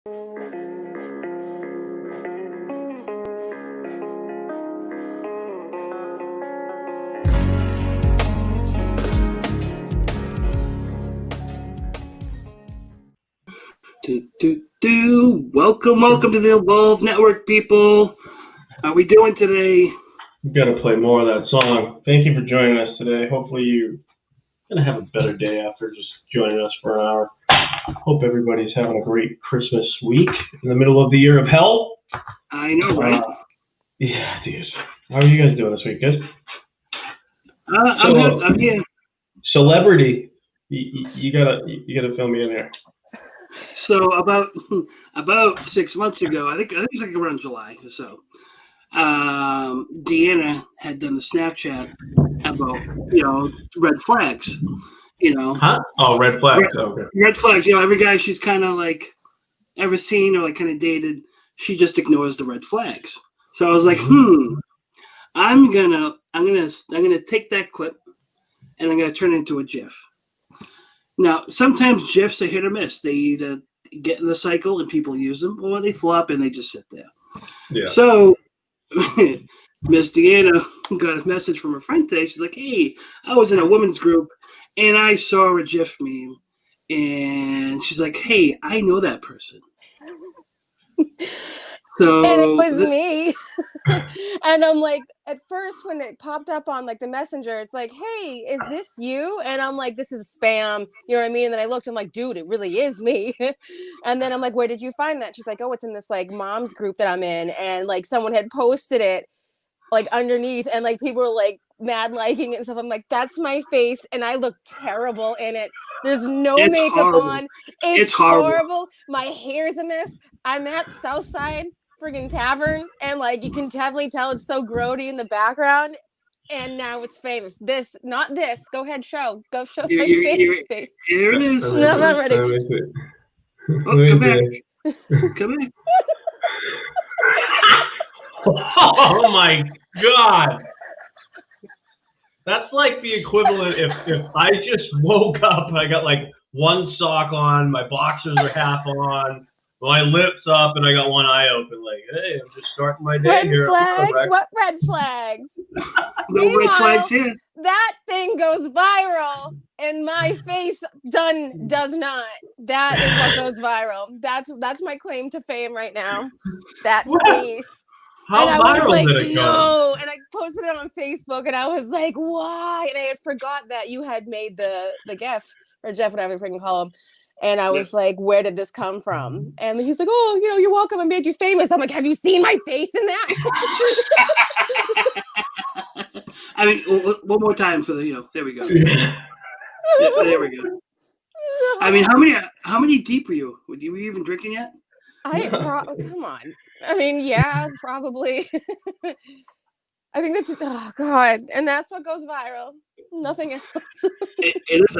Welcome to the Evolve Network, people. How are we doing today? We've got to play more of that song. Thank you for joining us today. Hopefully you're going to have a better day after just joining us for an hour. Hope everybody's having a great Christmas week in the middle of the year of hell. I know, right? Yeah, dude. How are you guys doing this week, guys? I'm here. Celebrity, you gotta fill me in here. So about 6 months ago, I think it was like around July or so. Deanna had done the Snapchat about red flags. Huh? Oh, red flags. Okay. Red flags. Every guy she's kind of like ever seen or like kind of dated, she just ignores the red flags. So I was like, I'm gonna take that clip and I'm gonna turn it into a GIF. Now, sometimes GIFs are hit or miss. They either get in the cycle and people use them, or they flop and they just sit there. Yeah. So Miss Deanna got a message from her friend today. She's like, "Hey, I was in a women's group and I saw a GIF meme." And she's like, "Hey, I know that person." So, and it was me. And I'm like, at first when it popped up on like the messenger, it's like, "Hey, is this you?" And I'm like, "This is spam." You know what I mean? And then I looked, I'm like, "Dude, it really is me." And then I'm like, "Where did you find that?" She's like, "Oh, it's in this like mom's group that I'm in." And like someone had posted it like underneath and like people were like mad liking it and stuff. I'm like, that's my face and I look terrible in it. There's no makeup horrible. On. It's horrible. My hair's a mess. I'm at Southside friggin' Tavern and like you can definitely tell it's so grody in the background. And now it's famous. This, not this. Go ahead, show. Go show my face. Here it is. No, I'm not ready. Come back. Come back. Oh my God. That's like the equivalent if I just woke up and I got like one sock on, my boxers are half on, my lips up, and I got one eye open. Like, hey, I'm just starting my day red here. Flags? What red flags? No red flags here. That thing goes viral, and my face does not. That is what goes viral. That's my claim to fame right now. That face. How and I was viral like, did it go? No, and I posted it on Facebook, and I was like, why? And I had forgot that you had made the GIF, or Jeff, whatever you freaking call him. And I was like, where did this come from? And he's like, oh, you're welcome. I made you famous. I'm like, have you seen my face in that? I mean, one more time for the, there we go. There we go. I mean, how many deep were you? Were you even drinking yet? Come on. I mean, yeah, probably. I think that's oh God, and that's what goes viral. Nothing else. It is.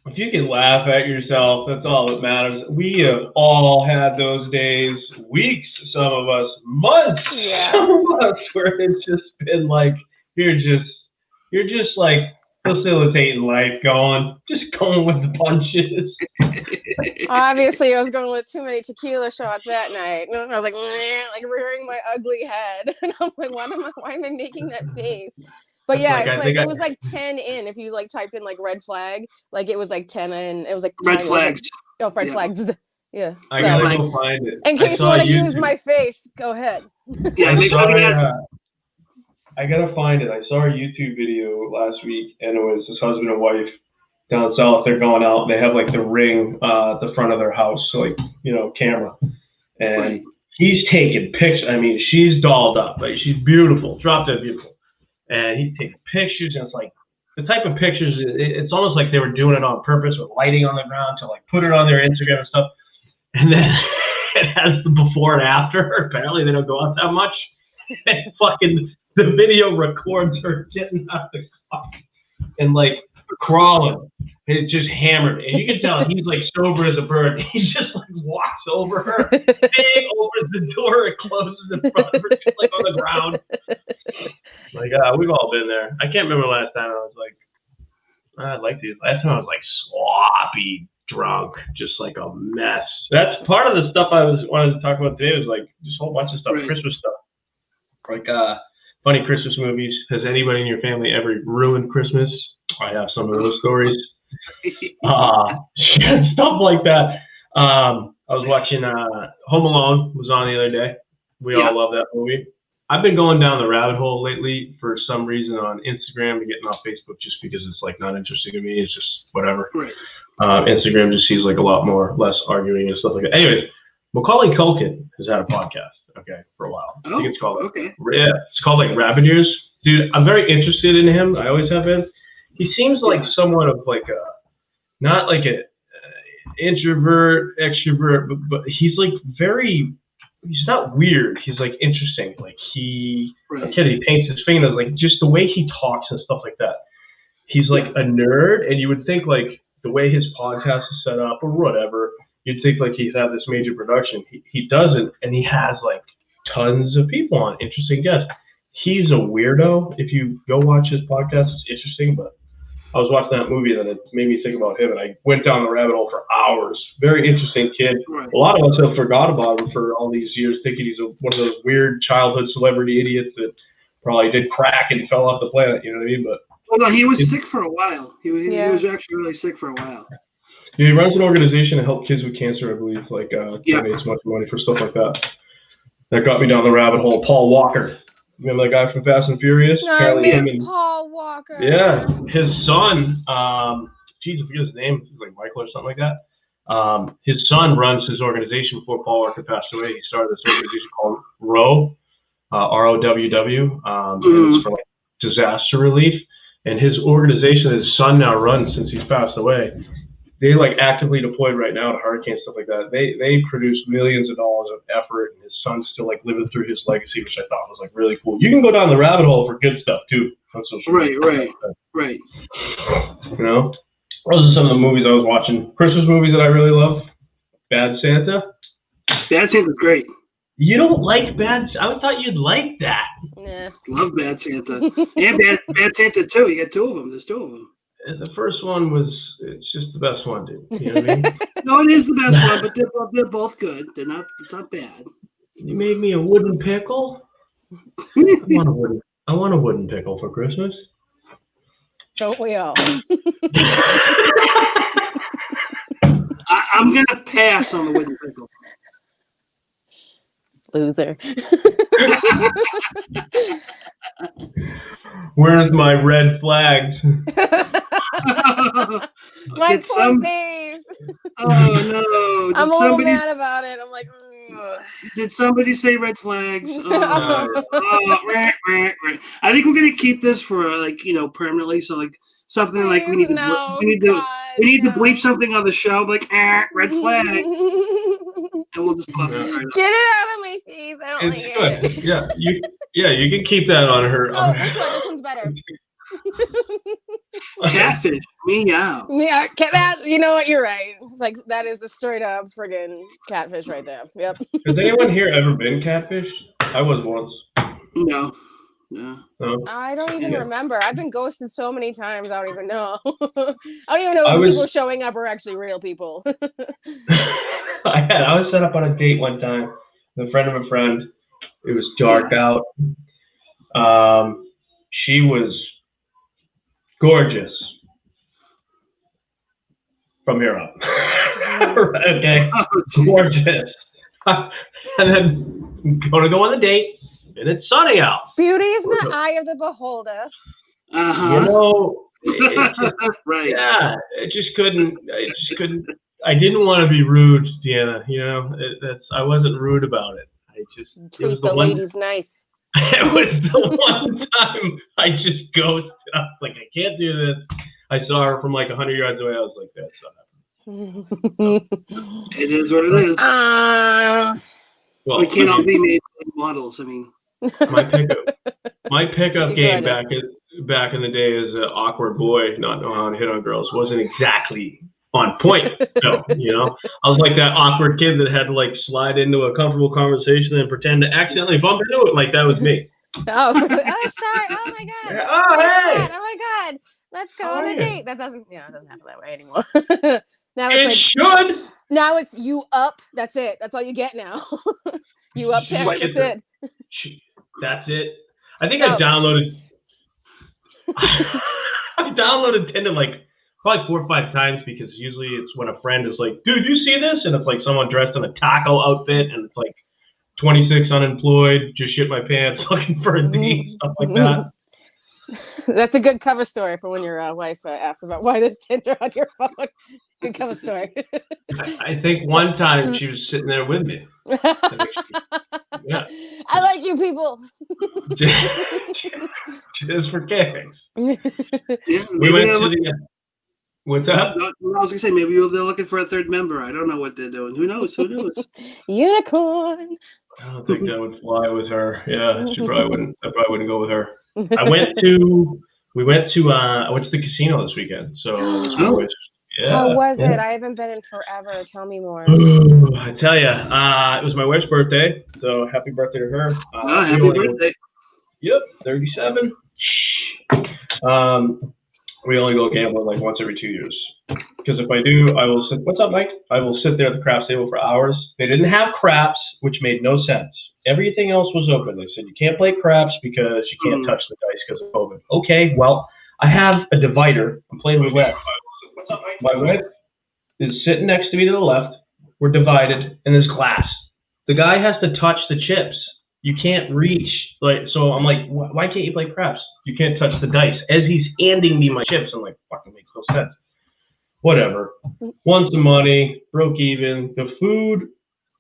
If you can laugh at yourself, that's all that matters. We have all had those days, weeks, some of us, months, some of us, where it's just been like you're just like facilitating life, just going with the punches. Obviously, I was going with too many tequila shots that night. And I was like rearing my ugly head, and I'm like, why am I making that face? But yeah, it was like 10 in. If you like typed in like red flag, like it was like 10 in. It was like red flags. Red flags. Yeah. I gotta go find it. In case you want to use my face, go ahead. Yeah, I gotta find it. I saw a YouTube video last week, and it was this husband and wife down south. They're going out, and they have like the ring at the front of their house, so like camera, and he's taking pictures. I mean, she's dolled up, like she's beautiful, drop dead beautiful. And he'd take pictures, and it's like the type of pictures, it's almost like they were doing it on purpose with lighting on the ground to like put it on their Instagram and stuff. And then it has the before and after. Apparently they don't go out that much. And fucking the video records her getting out the car and like crawling. It's just hammered. And you can tell he's like sober as a bird. He just like walks over her, opens the door, and closes in front of her, just like on the ground. Like, we've all been there. I can't remember last time I was like, I'd like to. Last time I was like sloppy drunk, just like a mess. That's part of the stuff I wanted to talk about today. Was like just a whole bunch of stuff, Right. Christmas stuff, like funny Christmas movies. Has anybody in your family ever ruined Christmas? I have some of those stories. Stuff like that. I was watching Home Alone was on the other day. We all love that movie. I've been going down the rabbit hole lately for some reason on Instagram and getting off Facebook just because it's like not interesting to me. It's just whatever. Right. Instagram just seems like a lot less arguing and stuff like that. Anyways, Macaulay Culkin has had a podcast, for a while. I think it's called it's called like Rabbit Ears. Dude, I'm very interested in him. I always have been. He seems like somewhat of like a, not like a introvert, extrovert, but he's like he's not weird. He's like interesting. Like he paints his fingers, like just the way he talks and stuff like that. He's like a nerd, and you would think like the way his podcast is set up or whatever, you'd think like he'd have this major production. He doesn't, and he has like tons of people on, interesting guests. He's a weirdo. If you go watch his podcast, it's interesting, but I was watching that movie and it made me think about him, and I went down the rabbit hole for hours. Very interesting kid. Right. A lot of us have forgot about him for all these years, thinking he's one of those weird childhood celebrity idiots that probably did crack and fell off the planet. You know what I mean? But well, no, he was sick for a while. He was actually really sick for a while. he runs an organization to help kids with cancer, I believe. Like donates much money for stuff like that. That got me down the rabbit hole. Paul Walker. Remember that guy from Fast and Furious? I miss Paul Walker. Yeah, his son, I forget his name, like Michael or something like that. His son runs his organization before Paul Walker passed away. He started this organization called ROW, ROWW, and it's for like disaster relief. And his organization that his son now runs since he's passed away, they like actively deployed right now to hurricanes, stuff like that. They produce millions of dollars of effort, and his son's still like living through his legacy, which I thought was like really cool. You can go down the rabbit hole for good stuff too on social media. Right. You know, those are some of the movies I was watching. Christmas movies that I really love. Bad Santa. Bad Santa's great. You don't like Bad? I thought you'd like that. Yeah. Love Bad Santa and Bad Santa 2. You got two of them. There's two of them. The first one it's just the best one, dude. You know what I mean? No, it is the best one, but they're both good. It's not bad. You made me a wooden pickle? I want a wooden pickle for Christmas. Don't we all? I'm going to pass on the wooden pickle. Loser. Where's my red flags? My poor face. Oh no! I'm a little mad about it. I'm like, ugh. Did somebody say red flags? Right. I think we're gonna keep this for permanently. So like something like we need to bleep something on the show like red flag, and we'll just pop it right up. Get it out of my face. I don't like it. Yeah, you can keep that on her. Oh, this one's better. Catfish, meow. Yeah, that. You know what? You're right. It's like that is the straight up friggin' catfish right there. Yep. Has anyone here ever been catfished? I was once. No. I don't even remember. I've been ghosted so many times. I don't even know. I don't even know if the people showing up are actually real people. I was set up on a date one time with a friend of a friend. It was dark out. She was gorgeous from here up. Okay, gorgeous. And then gonna go on the date, and it's sunny out. Beauty is in the eye of the beholder. You know, right? Yeah, I just couldn't. I didn't want to be rude, Deanna. You know, I wasn't rude about it. I just treat the ladies nice. It was the one time I just ghosted. I was like, I can't do this. I saw her from like 100 yards away. I was like, that's not happening. It is what it is. Well, we can't all be made models. I mean, my pickup game back in the day as an awkward boy, not knowing how to hit on girls, wasn't exactly on point. So, you know, I was like that awkward kid that had to like slide into a comfortable conversation and pretend to accidentally bump into it. Like that was me. Oh, sorry. Oh my god. Yeah. Oh, hey. Oh my god. Let's go on a date. That doesn't happen that way anymore. Now it it's should. Now it's you up. That's it. That's all you get now. You up Just text. like That's it's it. That's it. I think No. I downloaded. I downloaded Tinder like probably 4 or 5 times because usually it's when a friend is like, "Dude, you see this?" And it's like someone dressed in a taco outfit, and it's like 26 unemployed, just shit my pants, looking for a date, stuff like that. That's a good cover story for when your wife asks about why there's Tinder on your phone. Good cover story. I think one time she was sitting there with me. Yeah. I like you people. Just for kicks. Yeah, We went to the. What's up? I was gonna say maybe they're looking for a third member. I don't know what they're doing. Who knows? Who knows? Unicorn. I don't think that would fly with her. Yeah, she probably wouldn't. I probably wouldn't go with her. I went to the casino this weekend. So yeah. How was it? I haven't been in forever. Tell me more. I tell you, it was my wife's birthday, so happy birthday to her. Happy birthday. Yep, 37. We only go gambling like once every 2 years. Because if I do, I will sit. What's up, Mike? I will sit there at the craps table for hours. They didn't have craps, which made no sense. Everything else was open. They said you can't play craps because you can't touch the dice because of COVID. Okay, well, I have a divider. I'm playing roulette. My wife is sitting next to me to the left. We're divided, and there's glass. The guy has to touch the chips. You can't reach. So I'm like, why can't you play craps? You can't touch the dice. As he's handing me my chips, I'm like, fucking makes no sense. Whatever. Won some money, broke even. The food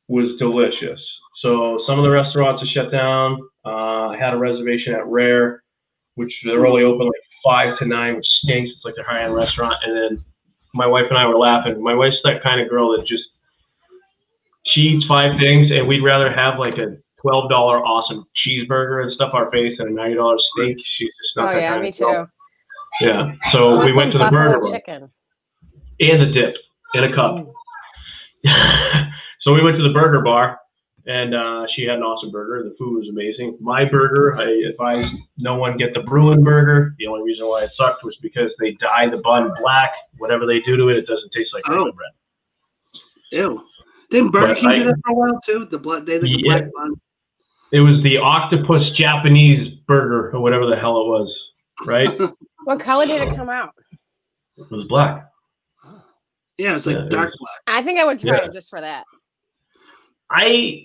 was delicious. So some of the restaurants are shut down. I had a reservation at Rare, which they're only open like 5 to 9, which stinks. It's like their high-end restaurant. And then my wife and I were laughing. My wife's that kind of girl that she eats 5 things, and we'd rather have like a $12 awesome cheeseburger and stuff our face than a $90 steak. She's just not that kind me of girl. too. Yeah. So we went to the burger bar. Chicken. And the dip in a cup. So we went to the burger bar, and she had an awesome burger. The food was amazing. My burger, I advise no one get the Bruin burger. The only reason why it sucked was because they dye the bun black. Whatever they do to it, it doesn't taste like regular bread. Ew. Didn't Burger King do that for a while too? The black bun. It was the octopus Japanese burger or whatever the hell it was, right? What color did it come out? It was black. Yeah, it's like dark black. I think I would try it just for that. I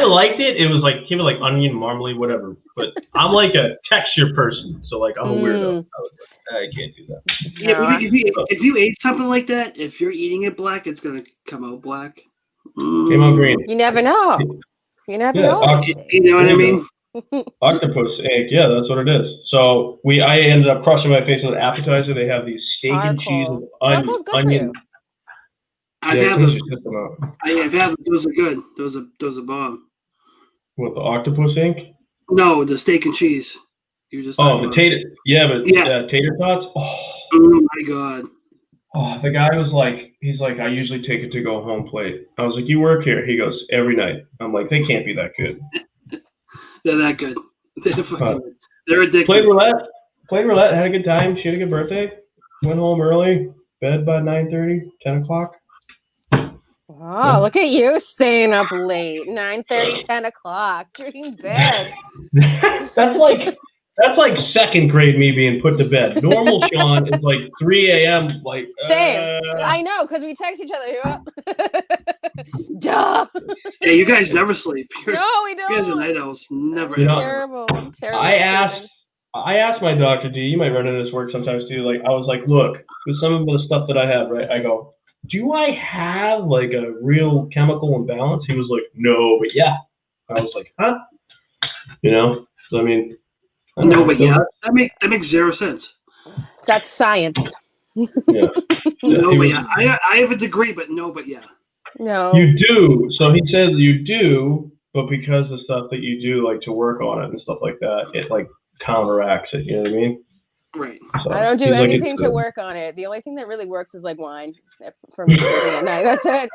liked it. It was like came with like onion, marmalade, whatever. But I'm like a texture person, so like I'm a weirdo. I can't do that. Yeah, if you ate something like that, if you're eating it black, it's gonna come out black. Came out green. You never know. You never know. You know what I mean? Octopus egg, yeah, that's what it is. So I ended up crushing my face with an appetizer. They have these steak and cheese with onion. I've had those. I've had those. Are good. Those are bomb. What, the octopus ink? No, the steak and cheese. You just the tater. Yeah, but tater tots. Oh my god. Oh, the guy was like, he's like, I usually take it to go home plate. I was like, you work here? He goes, every night. I'm like, they can't be that good. They're that good. They're addictive. Played roulette. Had a good time. She had a good birthday. Went home early. Bed by 9:30, 10 o'clock. Oh, look at you staying up late. 9:30, 10 o'clock. Dream bed. That's like second grade me being put to bed. Normal Sean is like 3 a.m. Like same. I know, because we text each other. You up? Duh. Yeah, you guys never sleep. No, we don't. You guys are night owls. Never. Terrible. I asked my doctor, you might run into this work sometimes too. Like I was like, look, with some of the stuff that I have, right? I go, do I have like a real chemical imbalance? He was like, no, but yeah. I was like, huh? So I mean. No, but yeah, that makes zero sense. That's science. Yeah. No, but yeah, I have a degree, but no, but yeah. No. You do. So he says you do, but because of stuff that you do, like to work on it and stuff like that, it like counteracts it. You know what I mean? Right. So, I don't do anything to work on it. The only thing that really works is like wine for me sleeping at night. That's it.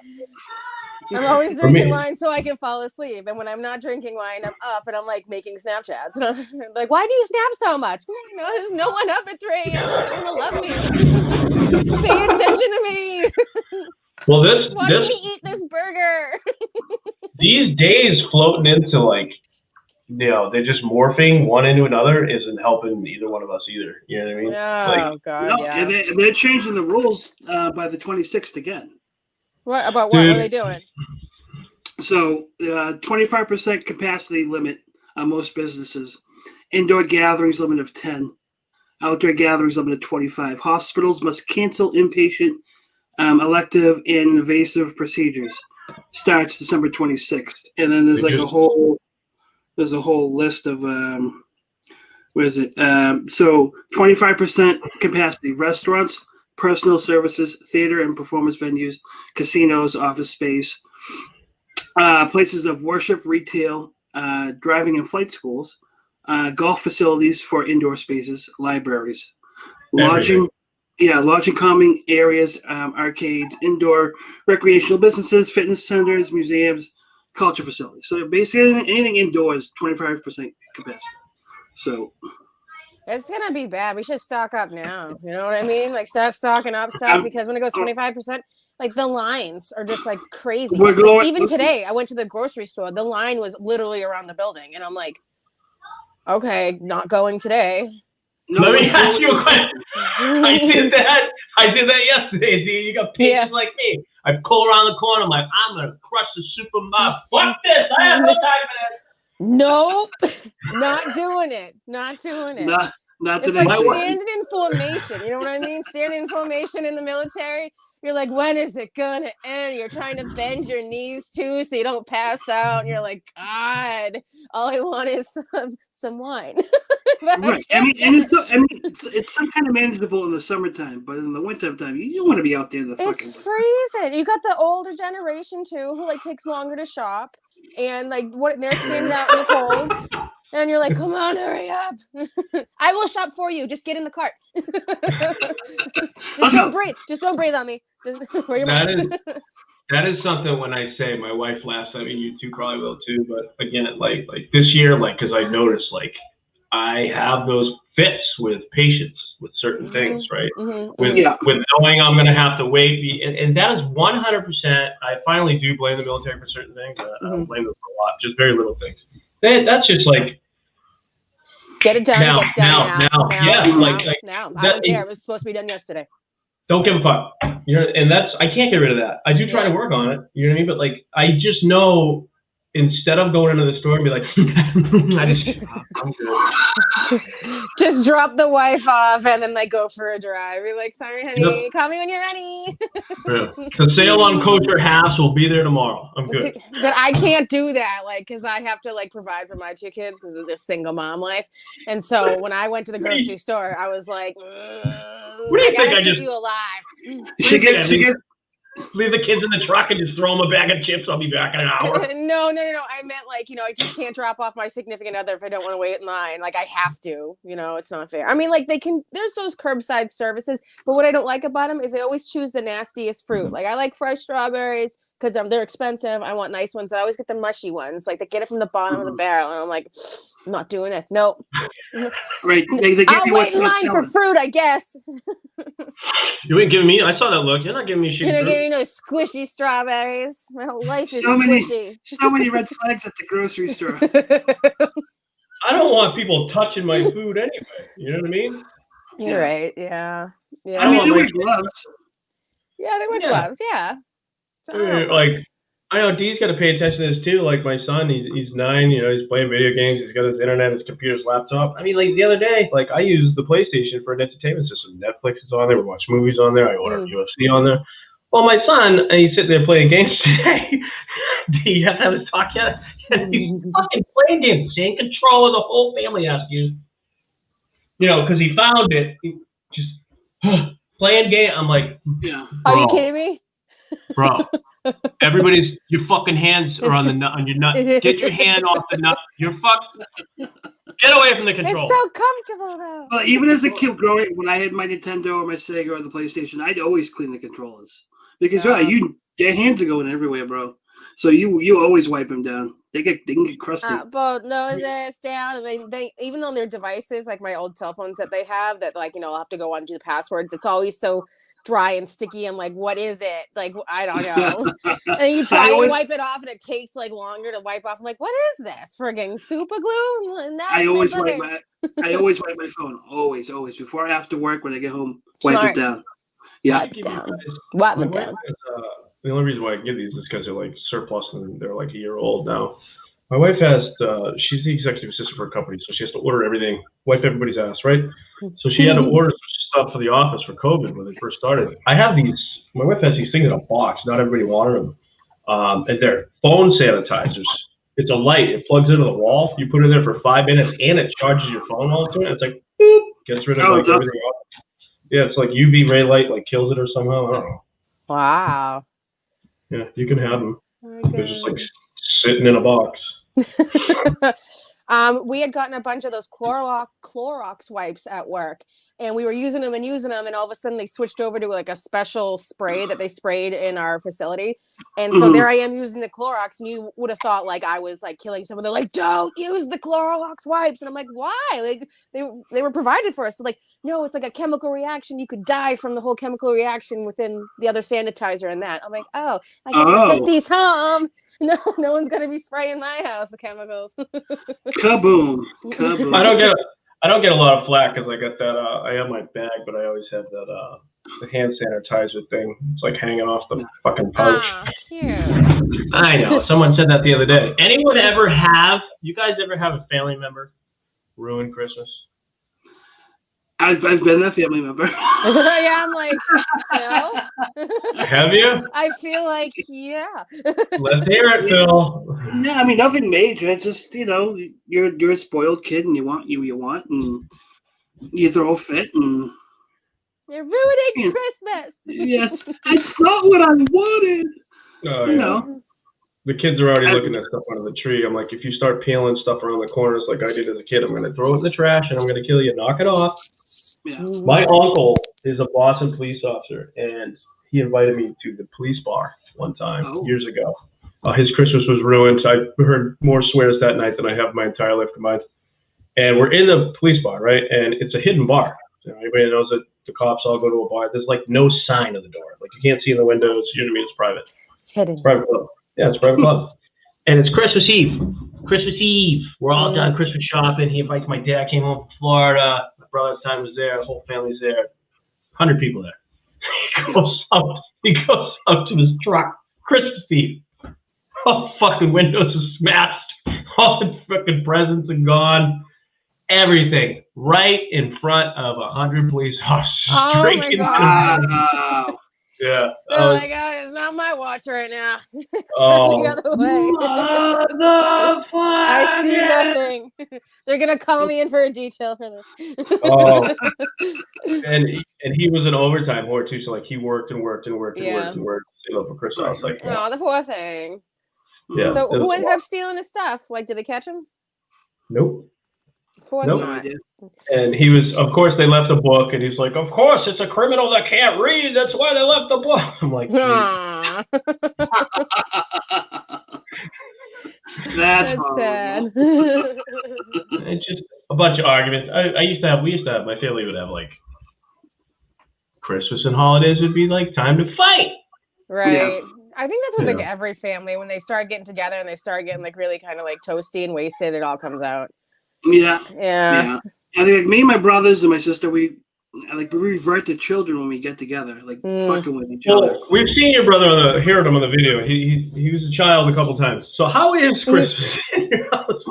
I'm always For me- drinking wine so I can fall asleep. And when I'm not drinking wine, I'm up and I'm like making Snapchats. And I'm like, why do you snap so much? No, there's no one up at 3 a.m. There's no one to love me. Pay attention to me. Well, this Watch this me eat this burger. these days floating into like, they're just morphing one into another isn't helping either one of us either. You know what I mean? Oh God, No, yeah. and they're changing the rules by the 26th again. What about what? What are they doing? So 25% capacity limit on most businesses. Indoor gatherings limit of 10. Outdoor gatherings limit of 25. Hospitals must cancel inpatient, elective, and invasive procedures. Starts December 26th. And then there's like a whole list of where is it? So 25% capacity. Restaurants, personal services, theater and performance venues, casinos, office space, places of worship, retail, driving and flight schools, golf facilities for indoor spaces, libraries, lodging, lodging, common areas, arcades, indoor recreational businesses, fitness centers, museums, culture facilities. So basically anything indoors, 25% capacity. So It's gonna be bad. We should stock up now. You know what I mean? Like start stocking up stuff because when it goes 25%, like the lines are just like crazy. We're going- Like, even listen. today, I went to the grocery store. The line was literally around the building, and I'm like, okay, not going today. no, Let me what's ask going- you a question. I did that yesterday. See, you got patients like me. I pull around the corner. I'm like, I'm gonna crush the supermarket. Fuck this! I have no time for that. Nope, not doing it. Not doing it. not It's today. like My wife- standing in formation. You know what I mean? Standing in formation in the military. You're like, when is it gonna end? You're trying to bend your knees too, so you don't pass out. And you're like, God, all I want is some wine. But Right. I mean, and it's some kind of manageable in the summertime, but in the winter time, you don't want to be out there in the fucking. it's freezing. You got the older generation too, who like takes longer to shop, and like what they're standing out in the cold. And you're like, come on, hurry up. I will shop for you. Just get in the cart. Just don't breathe. Just don't breathe on me. Wear your mask. That is something when I say my wife laughs at me, you two probably will too. But again, like this year, like because I noticed like I have those fits with patients with certain things, right? With knowing I'm going to have to wait, and that is 100%. I finally do blame the military for certain things. I don't blame them for a lot, just very little things. That's just like. Get it done. Now, get it done now. now. I don't care. It was supposed to be done yesterday. Don't give a fuck. And I can't get rid of that. I do try to work on it. You know what I mean? But like, I just know instead of going into the store and be like, I'm good. Just drop the wife off and then like go for a drive. Be like, sorry, honey. Call me when you're ready. The sale on Kosher Halves will be there tomorrow. I'm good. But I can't do that, like, because I have to like provide for my 2 kids because of this single mom life. And so when I went to the grocery store, I was like, what do you I think? gotta I keep just you alive. She gets. leave the kids in the truck and just throw them a bag of chips. I'll be back in an hour. No. I meant like, I just can't drop off my significant other if I don't want to wait in line. Like I have to, it's not fair. I mean, like there's those curbside services, but what I don't like about them is they always choose the nastiest fruit. Like I like fresh strawberries because they're expensive. I want nice ones. I always get the mushy ones. Like they get it from the bottom of the barrel. And I'm like, I'm not doing this. Nope. Right. They I'll wait in line for fruit, I guess. You ain't giving me. I saw that look. You're not giving me shit. You're not getting no squishy strawberries. My whole life is so squishy. So many red flags at the grocery store. I don't want people touching my food anyway. You know what I mean? You're right. Yeah. I mean, they wear gloves. Yeah, they wear gloves. Yeah. So, like, I know Dee's got to pay attention to this too. Like my son, he's 9. He's playing video games. He's got his internet, his computer, his laptop. I mean, like the other day, like I use the PlayStation for an entertainment system. Netflix is on there. We watch movies on there. I order UFC on there. Well, my son, he's sitting there playing games today. Do you have to have this talk yet? And he's fucking playing games, same controller the whole family has to use. Because he found it. He just playing game. I'm like, are you kidding me? Bro, your fucking hands are on the nut, on your nut. Get your hand off the nut. You're fucked. Get away from the controller. It's so comfortable though. Well, even as a kid growing, when I had my Nintendo or my Sega or the PlayStation, I'd always clean the controllers because your hands are going everywhere, bro. So you always wipe them down. They can get crusty. Both noses down, and they even on their devices, like my old cell phones that they have, that like I'll have to go on do the passwords. It's always so dry and sticky. I'm like, what is it? Like I don't know. And you try and wipe it off, and it takes like longer to wipe off. I'm like, what is this? Friggin' super glue? I always wipe my phone. Always before I have to work when I get home. Wipe it down. Yeah. Wipe it down. Wipe it down. The only reason why I give these is because they're like surplus and they're like a year old now. My wife has, she's the executive assistant for a company, so she has to order everything, wipe everybody's ass, right? So she had to order some stuff for the office for COVID when they first started. I have these, my wife has these things in a box, not everybody wanted them. And they're phone sanitizers. It's a light, it plugs into the wall, you put it in there for 5 minutes and it charges your phone all the time. It's like, boop, gets rid of like everything else. Yeah, it's like UV ray light, like kills it or somehow, I don't know. Wow. Yeah, you can have them. They're just like sitting in a box. We had gotten a bunch of those Clorox wipes at work, and we were using them, and all of a sudden they switched over to like a special spray that they sprayed in our facility. And so there I am using the Clorox, and you would have thought like I was like killing someone. They're like, don't use the Clorox wipes. And I'm like, why? Like they were provided for us. So like, no, it's like a chemical reaction. You could die from the whole chemical reaction within the other sanitizer and that. I'm like, oh, I guess I'll take these home. No one's gonna be spraying my house the chemicals. Kaboom. I don't get a lot of flack because I got that. I have my bag, but I always have that the hand sanitizer thing. It's like hanging off the fucking pouch. Oh, cute. I know. Someone said that the other day. You guys ever have a family member ruin Christmas? I've been that family member. Yeah, I'm like, Phil. Have you? I feel like, yeah. Let's hear it, Phil. No, I mean nothing major. It's just you're a spoiled kid and you want, and you throw a fit and you're ruining Christmas. Yes, it's not what I wanted. Oh, you yeah. know. The kids are already looking at stuff under the tree. I'm like, if you start peeling stuff around the corners like I did as a kid, I'm going to throw it in the trash and I'm going to kill you. Knock it off. Yeah. My uncle is a Boston police officer, and he invited me to the police bar one time years ago. His Christmas was ruined. I heard more swears that night than I have my entire life combined. And we're in the police bar, right? And it's a hidden bar. Everybody knows that the cops all go to a bar. There's like no sign of the door. Like you can't see in the windows. You know what I mean? It's private. It's hidden. It's private club. Yeah, it's private club. And it's Christmas Eve. Christmas Eve. We're all done Christmas shopping. He invites my dad, came home from Florida. My brother at the time was there. The whole family's there. 100 people there. He goes up to his truck. Christmas Eve. All fucking windows are smashed. All the fucking presents are gone. Everything. Right in front of 100 police officers. Oh my God. Wow. Yeah. Oh my God, it's not my watch right now. Oh. The other way. I see nothing. They're gonna call me in for a detail for this. Oh. And he was an overtime whore too, so like he worked and worked and worked and worked and worked for Christmas. I was like, oh, the poor thing. Yeah. So who ended up stealing his stuff? Like, did they catch him? Nope. Of course Nope. not. And he was, of course, they left a book, and he's like, of course, it's a criminal that can't read. That's why they left the book. I'm like, That's sad. It's just a bunch of arguments. We used to have, my family would have like Christmas and holidays would be like time to fight. Right. Yeah. I think that's what like every family, when they start getting together and they start getting like really kind of like toasty and wasted, it all comes out. Yeah. Yeah. I think like me and my brothers and my sister, we revert to children when we get together, like fucking with each other. We've seen your brother, heard him on the video. He was a child a couple times. So how is Christmas in your house?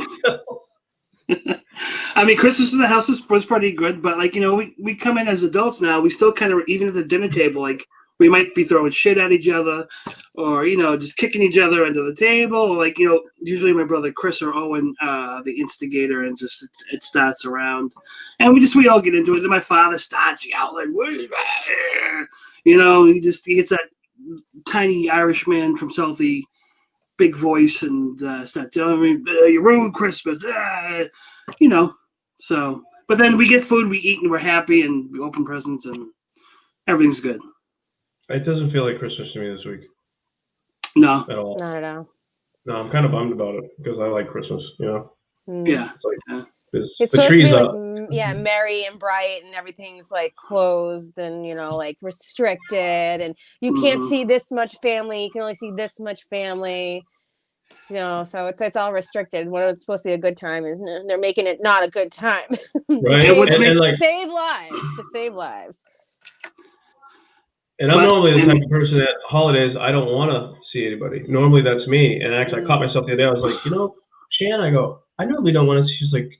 I mean, Christmas in the house was pretty good, but like, we come in as adults now. We still kind of, even at the dinner table, like we might be throwing shit at each other, or just kicking each other under the table. Or like usually my brother Chris or Owen, the instigator, and just it starts around, and we all get into it. Then my father starts yelling, he gets that tiny Irishman from Southie, big voice, and starts telling me, "You ruined Christmas," So, but then we get food, we eat, and we're happy, and we open presents, and everything's good. It doesn't feel like Christmas to me this week. No. at all. Not at all. No, I'm kind of bummed about it because I like Christmas. You know, Yeah. it's like Yeah. It's the supposed to trees be like, up. yeah, merry and bright, and everything's like closed and, you know, like restricted, and you can't Mhm. see this much family. You can only see this much family. You know, so it's all restricted. When it's supposed to be a good time, is they're making it not a good time. Right, And what's and like, Save lives. To save lives. and I'm But- normally the and- type of person at holidays I don't want to see anybody. Normally that's me. And actually, I caught myself the other day. I was like, you know, Shan, I go, I normally don't want to see. She's like,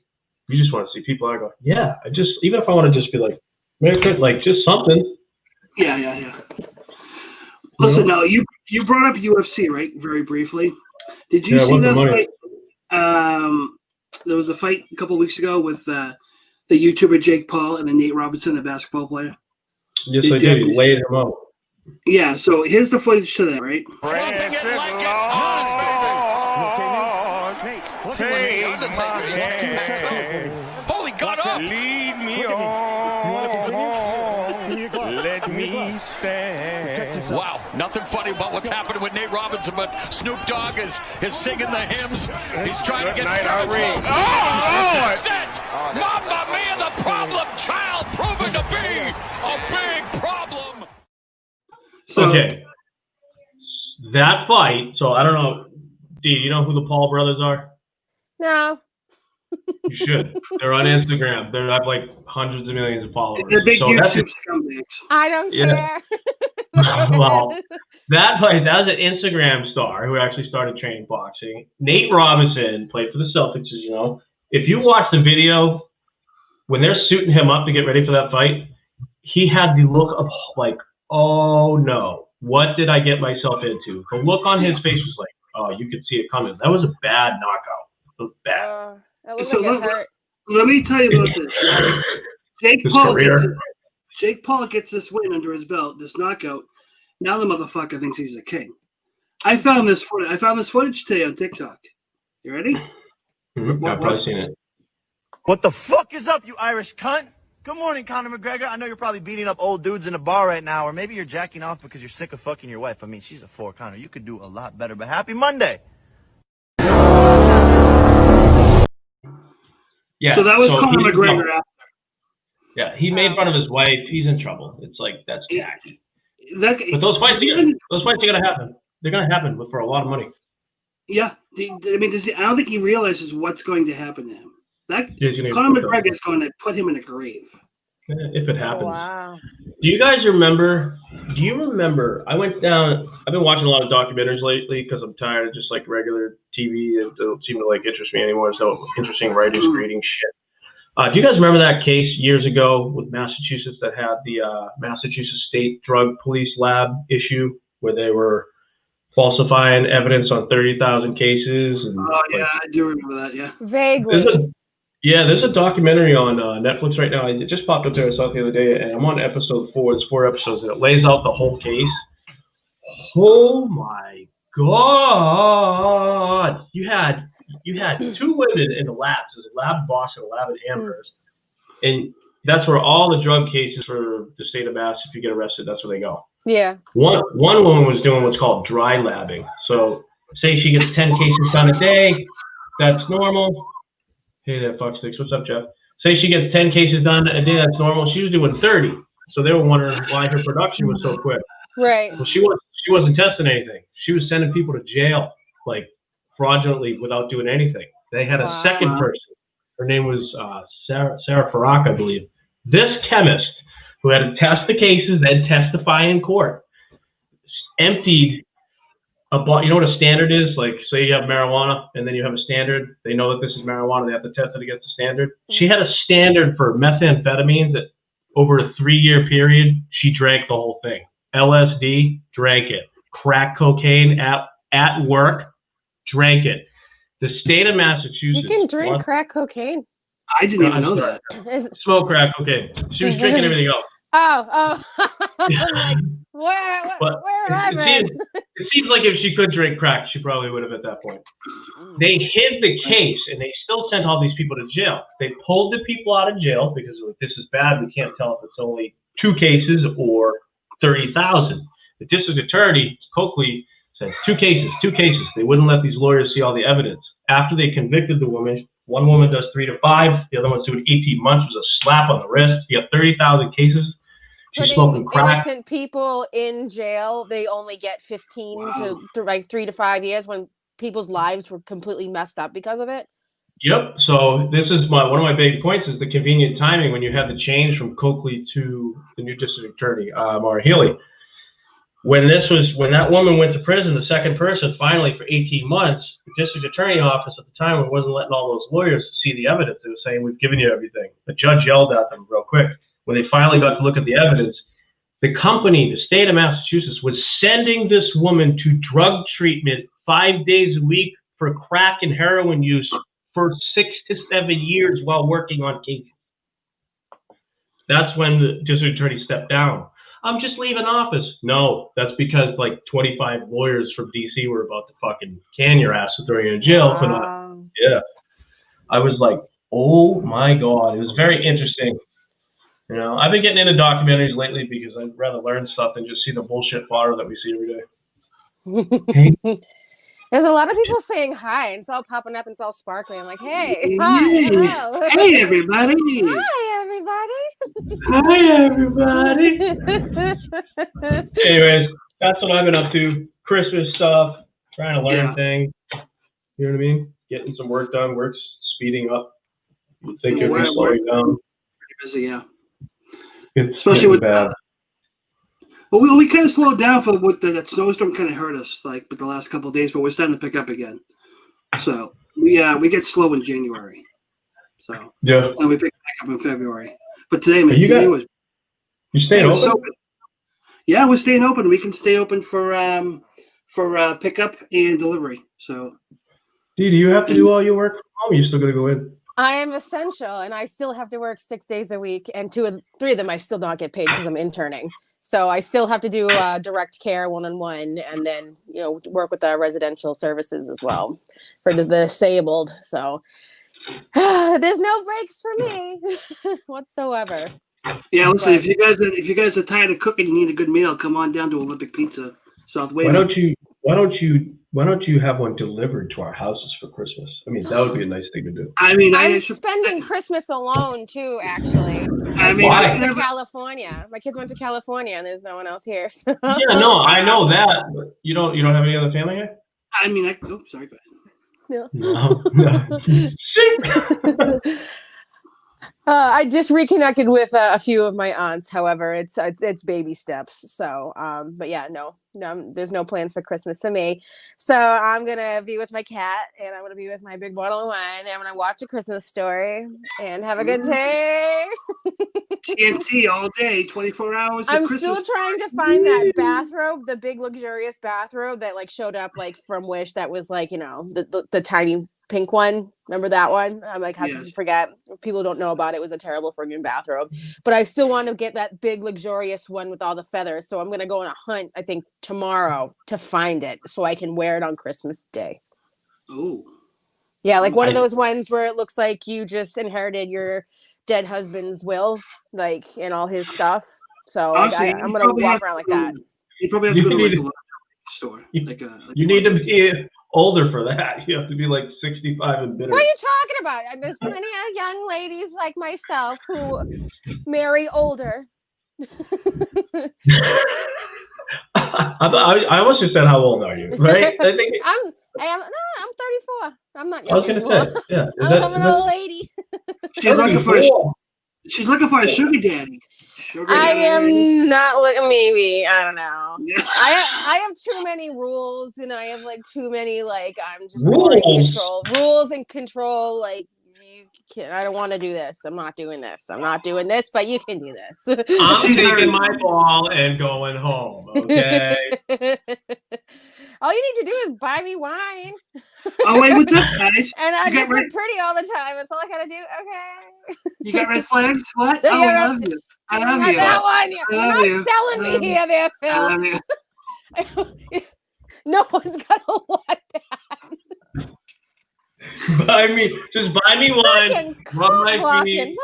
you just want to see people. I go, yeah. I just, even if I want to just be like, Merry Christmas, like just something. Yeah. Listen, now you brought up UFC, right? Very briefly. Did you Yeah, I see want the that money. fight? There was a fight a couple of weeks ago with the YouTuber Jake Paul and then Nate Robinson, the basketball player. Yes, Did I you did. have He to- laid him out. Yeah, so here's the footage to that, right? Trumping it like it's hot, baby. Undertaker. Holy God up. Lead me on. Let me stand. Wow, nothing funny about what's happening with Nate Robinson, but Snoop Dogg is singing the hymns. He's trying to get Night, Kevin Irene. Sullivan. Oh, That's it. Mamma Mia, the problem child, proving to be a big problem. So Okay. That fight, so I don't know, do you know who the Paul brothers are? No. You should. They're on Instagram. They have like hundreds of millions of followers. the big So that's YouTube scumbags. I don't Yeah. care. Well, that fight, that was an Instagram star who actually started training boxing. Nate Robinson played for the Celtics, as you know. If you watch the video, when they're suiting him up to get ready for that fight, he had the look of like, oh no, what did I get myself into? The look on his face was like, oh, you could see it coming. That was a bad knockout. It was bad. That looked So like it look- hurt. Let me tell you about this. Jake His Paul career. gets this win under his belt, this knockout. Now the motherfucker thinks he's a king. I found this footage today on TikTok. You ready? Mhm, I've probably seen it. What the fuck is up, you Irish cunt? Good morning, Conor McGregor. I know you're probably beating up old dudes in a bar right now, or maybe you're jacking off because you're sick of fucking your wife. I mean, she's a 4, Conor. You could do a lot better, but happy Monday. Yeah. So that was Conor he's in McGregor. trouble. Yeah, he made fun of his wife. He's in trouble. It's like, that's Yeah. tacky. That, But those fights are going to happen. They're going to happen for a lot of money. Yeah, I don't think he realizes what's going to happen to him. That He's gonna Conor get McGregor is going to put him in a grave. If it happens. Wow. Do you guys remember? I went down. I've been watching a lot of documentaries lately because I'm tired of just like regular TV. It don't seem to like interest me anymore. So interesting writers reading shit. Do you guys remember that case years ago with Massachusetts that had the Massachusetts State Drug Police Lab issue where they were falsifying evidence on 30,000 cases? And, Oh yeah, I do remember that. Yeah. Vaguely. there's a documentary on Netflix right now. It just popped up there. I saw it the other day, and I'm on episode 4. It's 4 episodes, and it lays out the whole case. Oh my God! You had 2 women in the labs. There's a lab in Boston, a lab in Amherst, and that's where all the drug cases for the state of Mass. If you get arrested, that's where they go. Yeah. One woman was doing what's called dry labbing. So say she gets 10 cases done a day, that's normal. Hey there, Fucksticks. What's up, Jeff? Say she gets 10 cases done a day, that's normal. She was doing 30. So they were wondering why her production was so quick. Right. Well, she wasn't testing anything. She was sending people to jail, like fraudulently without doing anything. They had a Wow. second person. Her name was Sarah Farrak, I believe. This chemist who had to test the cases, then testify in court, emptied a you know what a standard is? Like, say you have marijuana, and then you have a standard. They know that this is marijuana. They have to test it against the standard. She had a standard for methamphetamines that over a 3-year period, she drank the whole thing. LSD, drank it. Crack cocaine at work, drank it. The state of Massachusetts. You can drink crack cocaine. I didn't even know that. Smoke crack cocaine. She was drinking everything else. Oh. I'm like, where But have I been? it seems like if she could drink crack, she probably would have at that point. They hid the case, and they still sent all these people to jail. They pulled the people out of jail because like, this is bad. We can't tell if it's only 2 cases or 30,000. The district attorney, Coakley, said two cases. They wouldn't let these lawyers see all the evidence. After they convicted the woman, one woman does 3 to 5, the other one's doing 18 months. It was a slap on the wrist. You have 30,000 cases. She's smoking Putting crack. innocent people in jail, they only get 15 to like 3 to 5 years when people's lives were completely messed up because of it. Yep. So this is one of my big points is the convenient timing when you have the change from Coakley to the new district attorney, Maura Healey. When that woman went to prison, the second person, finally for 18 months, the district attorney office at the time wasn't letting all those lawyers see the evidence. They were saying, we've given you everything. The judge yelled at them real quick. When they finally got to look at the evidence, the company, the state of Massachusetts, was sending this woman to drug treatment 5 days a week for crack and heroin use for 6 to 7 years while working on cases. That's when the district attorney stepped down. I'm just leaving office. No, that's because like 25 lawyers from DC were about to fucking can your ass and throw you in jail. Wow. Yeah. I was like, oh my God. It was very interesting. You know, I've been getting into documentaries lately because I'd rather learn stuff than just see the bullshit fodder that we see every day. There's a lot of people saying hi, and it's all popping up and it's all sparkling. I'm like, hey, hi, hello. Hey, everybody. Hi, everybody. Hi, everybody. Anyways, that's what I've been up to. Christmas stuff, trying to learn things. You know what I mean? Getting some work done. Work's speeding up. You think it'd be slowing down. Pretty busy, yeah. It's Especially with bad. Well, we kind of slowed down for what that snowstorm kind of hurt us, like with the last couple of days, but we're starting to pick up again. So we get slow in January. So Yeah. and we pick back up in February. But today, man, today was you staying open? So, yeah, we're staying open. We can stay open for pickup and delivery. So, do you have to do all your work from home? You still got to go in? I am essential, and I still have to work 6 days a week, and 3 of them I still not get paid because I'm interning. So I still have to do direct care one-on-one, and then work with the residential services as well for the disabled. So there's no breaks for me whatsoever. Yeah, listen, if you guys are tired of cooking, you need a good meal, come on down to Olympic Pizza, South Wayman. Why don't you have one delivered to our houses for Christmas? I mean, that would be a nice thing to do. I mean, I'm spending Christmas alone too, actually. My kids went to California. My kids went to California, and there's no one else here. So. Yeah, no, I know that, but you don't have any other family here? I mean, sorry, go ahead. No. I just reconnected with a few of my aunts. However, it's baby steps. So, but yeah, no, there's no plans for Christmas for me. So I'm gonna be with my cat, and I'm gonna be with my big bottle of wine. And I'm gonna watch A Christmas Story and have a good day. TNT all day, 24 hours. I'm still trying to find that bathrobe, the big luxurious bathrobe that showed up from Wish. That was the tiny pink one. Remember that one? I'm like, how could you forget? People don't know about it. It was a terrible friggin' bathrobe. But I still want to get that big luxurious one with all the feathers. So I'm gonna go on a hunt, I think, tomorrow to find it so I can wear it on Christmas Day. Oh. Yeah, one of those ones where it looks like you just inherited your dead husband's will, and all his stuff. So honestly, I'm gonna walk around like that. You probably have to go to the store. You need to be older for that. You have to be 65 and bitter. What are you talking about? There's plenty of young ladies like myself who marry older. I almost just said, how old are you? Right? I think I'm 34. I'm not young. I was gonna say, yeah. I'm an old lady. She's looking for a sugar daddy. I am not looking. Maybe I don't know. Yeah. I have too many rules, and I have too many I'm just rules and control. I don't want to do this. I'm not doing this. I'm not doing this, but you can do this. I'm taking my ball and going home. Okay. All you need to do is buy me wine. Oh wait, what's up, guys? And I just look pretty all the time. That's all I gotta do. Okay. You got red flags? What? Oh, I love you. I love you. That one. You're not selling me here, there, Phil. I love you. No one's gonna want that. Just buy me wine. Rub my feet.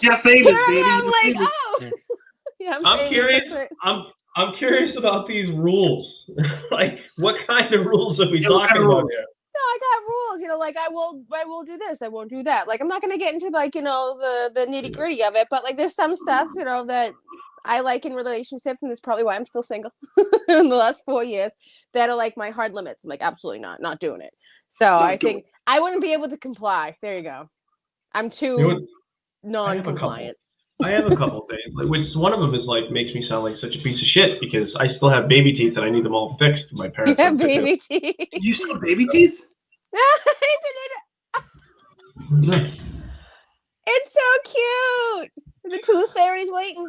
You're famous, baby. I'm yeah, I'm curious. Right. I'm curious about these rules. Like, what kind of rules are we Yeah, what kind talking of about rules? here? No, I got rules, like I will do this, I won't do that. Like I'm not gonna get into the nitty-gritty of it, but like there's some stuff, that I like in relationships, and that's probably why I'm still single in the last 4 years, that are like my hard limits. I'm like, absolutely not doing it. So I do think I wouldn't be able to comply. There you go. I'm You know what? too non-compliant. I have a couple things, which one of them is like makes me sound like such a piece of shit because I still have baby teeth and I need them all fixed. My You parents have don't fix baby teeth. You still have baby teeth? it. It's so cute. The tooth fairy's waiting.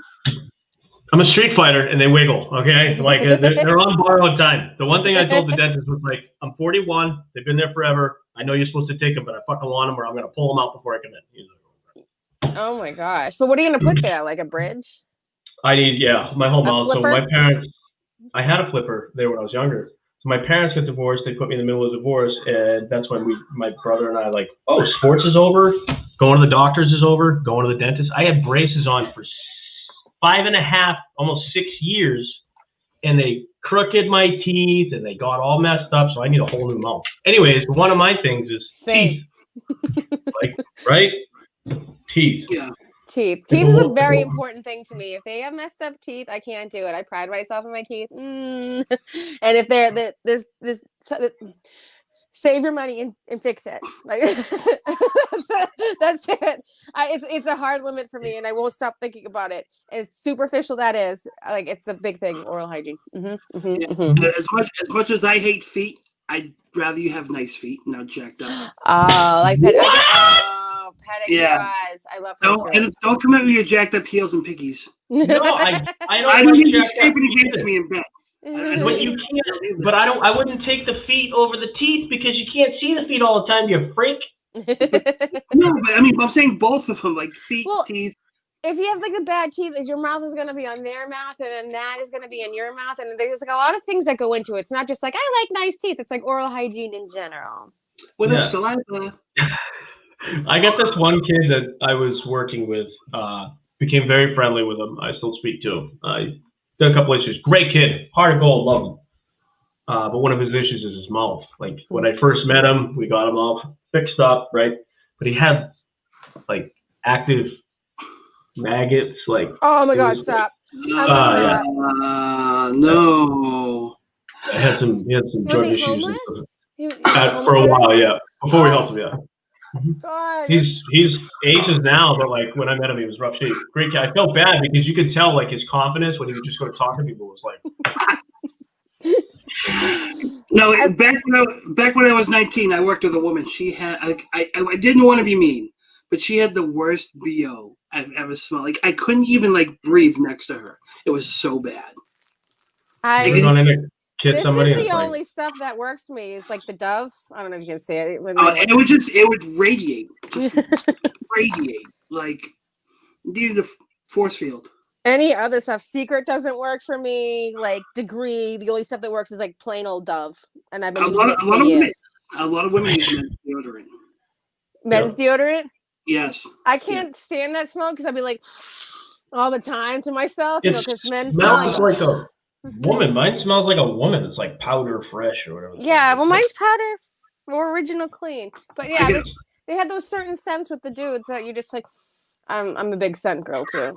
I'm a street fighter and they wiggle. Okay, like they're on borrowed time. The one thing I told the dentist was like, I'm 41. They've been there forever. I know you're supposed to take them, but I fucking want them, or I'm gonna pull them out before I come in. He's like, Oh my gosh. But what are you gonna put there? Like a bridge? I need, my whole A mouth. So flipper? my parents, I had a flipper there when I was younger. So my parents got divorced. They put me in the middle of the divorce, and that's when my brother and I like, oh, sports is over. Going to the doctors is over. Going to the dentist. I had braces on for 5.5, almost 6 years, and they crooked my teeth, and they got all messed up. So I need a whole new mouth. Anyways, one of my things is Same. teeth. Like, right? Teeth. Yeah. Teeth. Teeth is a very important thing to me. If they have messed up teeth, I can't do it. I pride myself in my teeth. And if they're this save your money and fix it. Like that's it. It's a hard limit for me, and I won't stop thinking about it. As superficial that is, like it's a big thing. Oral hygiene. As much as I hate feet, I'd rather you have nice feet, not jacked up. Like pedicures. Yeah. I love pedicures. Don't come at me with your jacked up heels and pickies. No, I I don't don't like need you jacked up scraping against either. me in bed. But you can't. But I wouldn't take the feet over the teeth because you can't see the feet all the time. You freak. No, but I mean, I'm saying both of them, like feet, Well, teeth. If you have like the bad teeth, is your mouth is going to be on their mouth, and then that is going to be in your mouth, and there's like a lot of things that go into it. It's not just like I like nice teeth. It's like oral hygiene in general. What Yeah. up, saliva? I got this one kid that I was working with. Became very friendly with him. I still speak to him. Got a couple issues. Great kid, heart of gold, love him. But one of his issues is his mouth. Like when I first met him, we got him all fixed up, right? But he had like active maggots. Like Oh my it God, was, stop! yeah. No. He had some Was drug he issues and homeless? stuff. For a while, yeah. Before we helped him, yeah. God. He's ages now, but like when I met him, he was rough shape. Great guy. I felt bad because you could tell like his confidence when he would just go to talk to people was like. No, back when I was 19, I worked with a woman. She had I didn't want to be mean, but she had the worst BO I've ever smelled. Like I couldn't even like breathe next to her. It was so bad. He was on in to kiss This somebody. is and the it's like, only stuff that works for me. Is like the Dove. I don't know if you can see it. It would radiate, just radiate. Like needed a force field. Any other stuff. Secret doesn't work for me. Like Degree. The only stuff that works is like plain old Dove. And I've been using it for years. A lot of women use men's deodorant. Men's deodorant. Yes. I can't stand that smell because I'd be like all the time to myself. Because men smell smells like a woman. Mine smells like a woman. It's like powder fresh or whatever. Yeah, well, mine's powder or original clean. But yeah, they had those certain scents with the dudes that you just like. I'm a big scent girl too.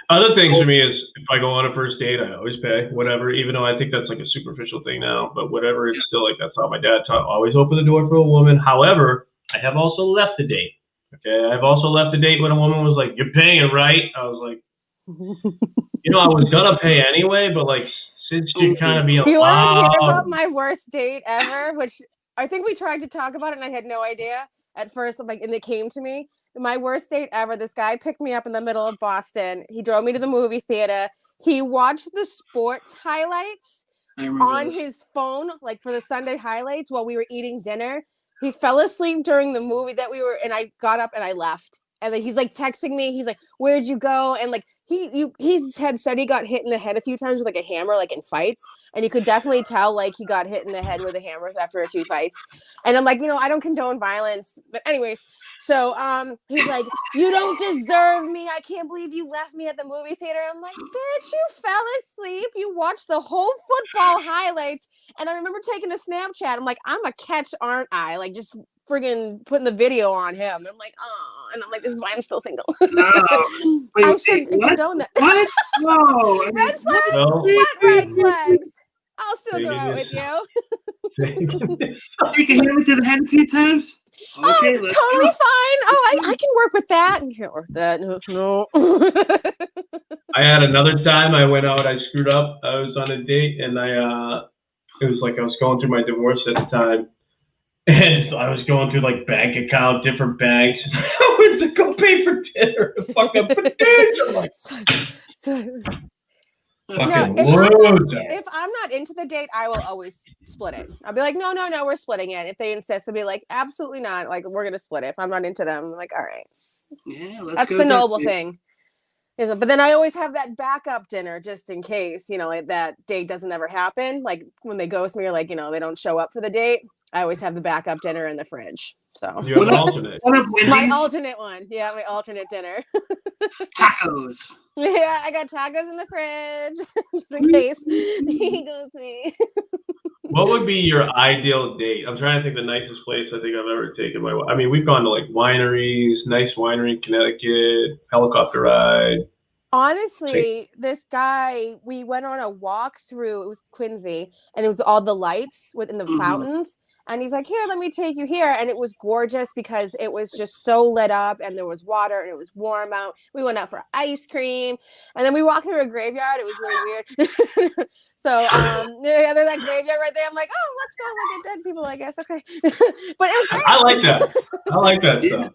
Other things for me is if I go on a first date, I always pay whatever. Even though I think that's like a superficial thing now, but whatever, it's still like that's how my dad taught. Always open the door for a woman. However, I have also left a date. Okay, I've also left a date when a woman was like, "You're paying, right?" I was like, I was gonna pay anyway, but like since you're kind of being. Do you want to hear about my worst date ever? Which I think we tried to talk about it, and I had no idea at first. Like, and it came to me. My worst date ever. This guy picked me up in the middle of Boston. He drove me to the movie theater. He watched the sports highlights on his phone, like for the Sunday highlights while we were eating dinner. He fell asleep during the movie that we were, and I got up and I left. And then he's like texting me. He's like, "Where'd you go?" And like he had said he got hit in the head a few times with like a hammer, like in fights, and you could definitely tell like he got hit in the head with a hammer after a few fights. And I'm like, I don't condone violence, but anyways, so he's like, you don't deserve me. I can't believe you left me at the movie theater. I'm like, bitch, you fell asleep. You watched the whole football highlights, and I remember taking a Snapchat. I'm like, I'm a catch, aren't I? Like just friggin' putting the video on him. I'm like, oh, and I'm like, this is why I'm still single. No. Wait, I should what? condone that. What? No. I mean, Red flags? No. What red flags? I'll still Take go it out with easy. you. Take a hammer to the head a few times. Okay, Oh, let's totally go. fine. Oh, I can work with that. You can't work with that. No. I had another time I went out, I screwed up. I was on a date and it was like I was going through my divorce at the time. And so I was going through like bank account, different banks. I went to go pay for dinner. Fucking potatoes. I'm like, so fucking if loser. if I'm not into the date, I will always split it. I'll be like, no, we're splitting it. If they insist, I'll be like, absolutely not. Like, we're gonna split it. If I'm not into them, I'm like, all right. Yeah, let's That's go the that noble way. thing. But then I always have that backup dinner just in case, like, that date doesn't ever happen. Like when they ghost me or like, they don't show up for the date. I always have the backup dinner in the fridge. So You have an alternate. What up, my Wendy's? alternate one. Yeah, my alternate dinner. Tacos. Yeah, I got tacos in the fridge just in case he goes me. What would be your ideal date? I'm trying to think the nicest place I think I've ever taken my wife. I mean, we've gone to like wineries, nice winery in Connecticut, helicopter ride. Honestly, this guy, we went on a walk through, it was Quincy, and it was all the lights within the Mhm. fountains. And he's like, here, let me take you here. And it was gorgeous because it was just so lit up and there was water and it was warm out. We went out for ice cream and then we walked through a graveyard. It was really weird. So there's that graveyard right there. I'm like, oh, let's go look at dead people, I guess. Okay. But it was great. I like that. I like that stuff.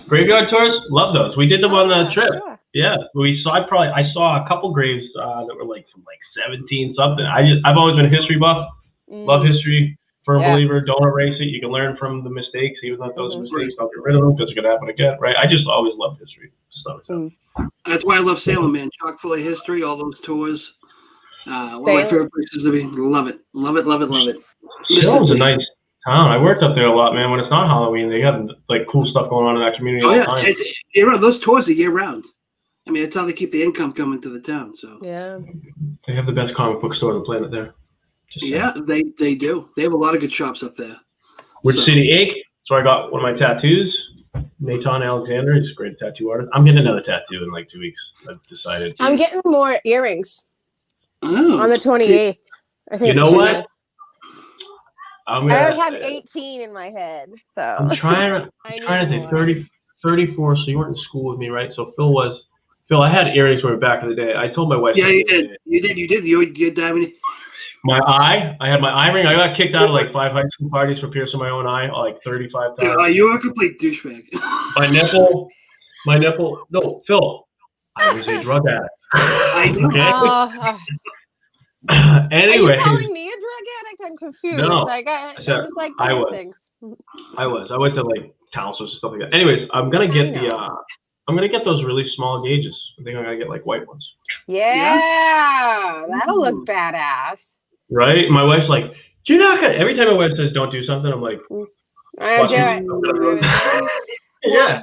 Graveyard tours, love those. We did them on the trip. Sure. Yeah, I saw a couple graves that were like from like 17 something. I've always been a history buff. Love history. Firm believer. Don't erase it. You can learn from the mistakes. Even though those mistakes, don't get rid of them because it's gonna happen again, right? I just always loved history. That's why I love Salem, man. Chock full of history. All those tours. One of my favorite places to be. Love it. Love it. Love it. Love it. Salem's a nice town. I worked up there a lot, man. When it's not Halloween, they have like cool stuff going on in that community Oh all the yeah, time. it's year round. Those tours are year round. I mean, that's how they keep the income coming to the town. So Yeah. They have the best comic book store on the planet there. yeah, they do. They have a lot of good shops up there. Which City Inc. So I got one of my tattoos. Nathan Alexander, he's a great tattoo artist. I'm getting another tattoo in like 2 weeks. I've decided. I'm getting more earrings Oh, on the 28th. I think You know what? I already have 18 in my head. So I'm trying to think 30, 34. So you weren't in school with me, right? So Phil, I had earrings from back in the day. I told my wife. Yeah, you did. You did. You did diamond. I had my eye ring. I got kicked out of like 5 high school parties for piercing my own eye like 35 times. You are a complete douchebag. My nipple. No, Phil, I was a drug addict. Anyway. Are you calling me a drug addict? I'm confused. No, I just like I was. things. I went to like counselors and stuff like that. Anyways, I'm gonna get those really small gauges. I think I'm gonna get like white ones. Yeah, that'll look badass. Right? My wife's like, you're not gonna. Every time my wife says don't do something, I'm like, I do it. yeah.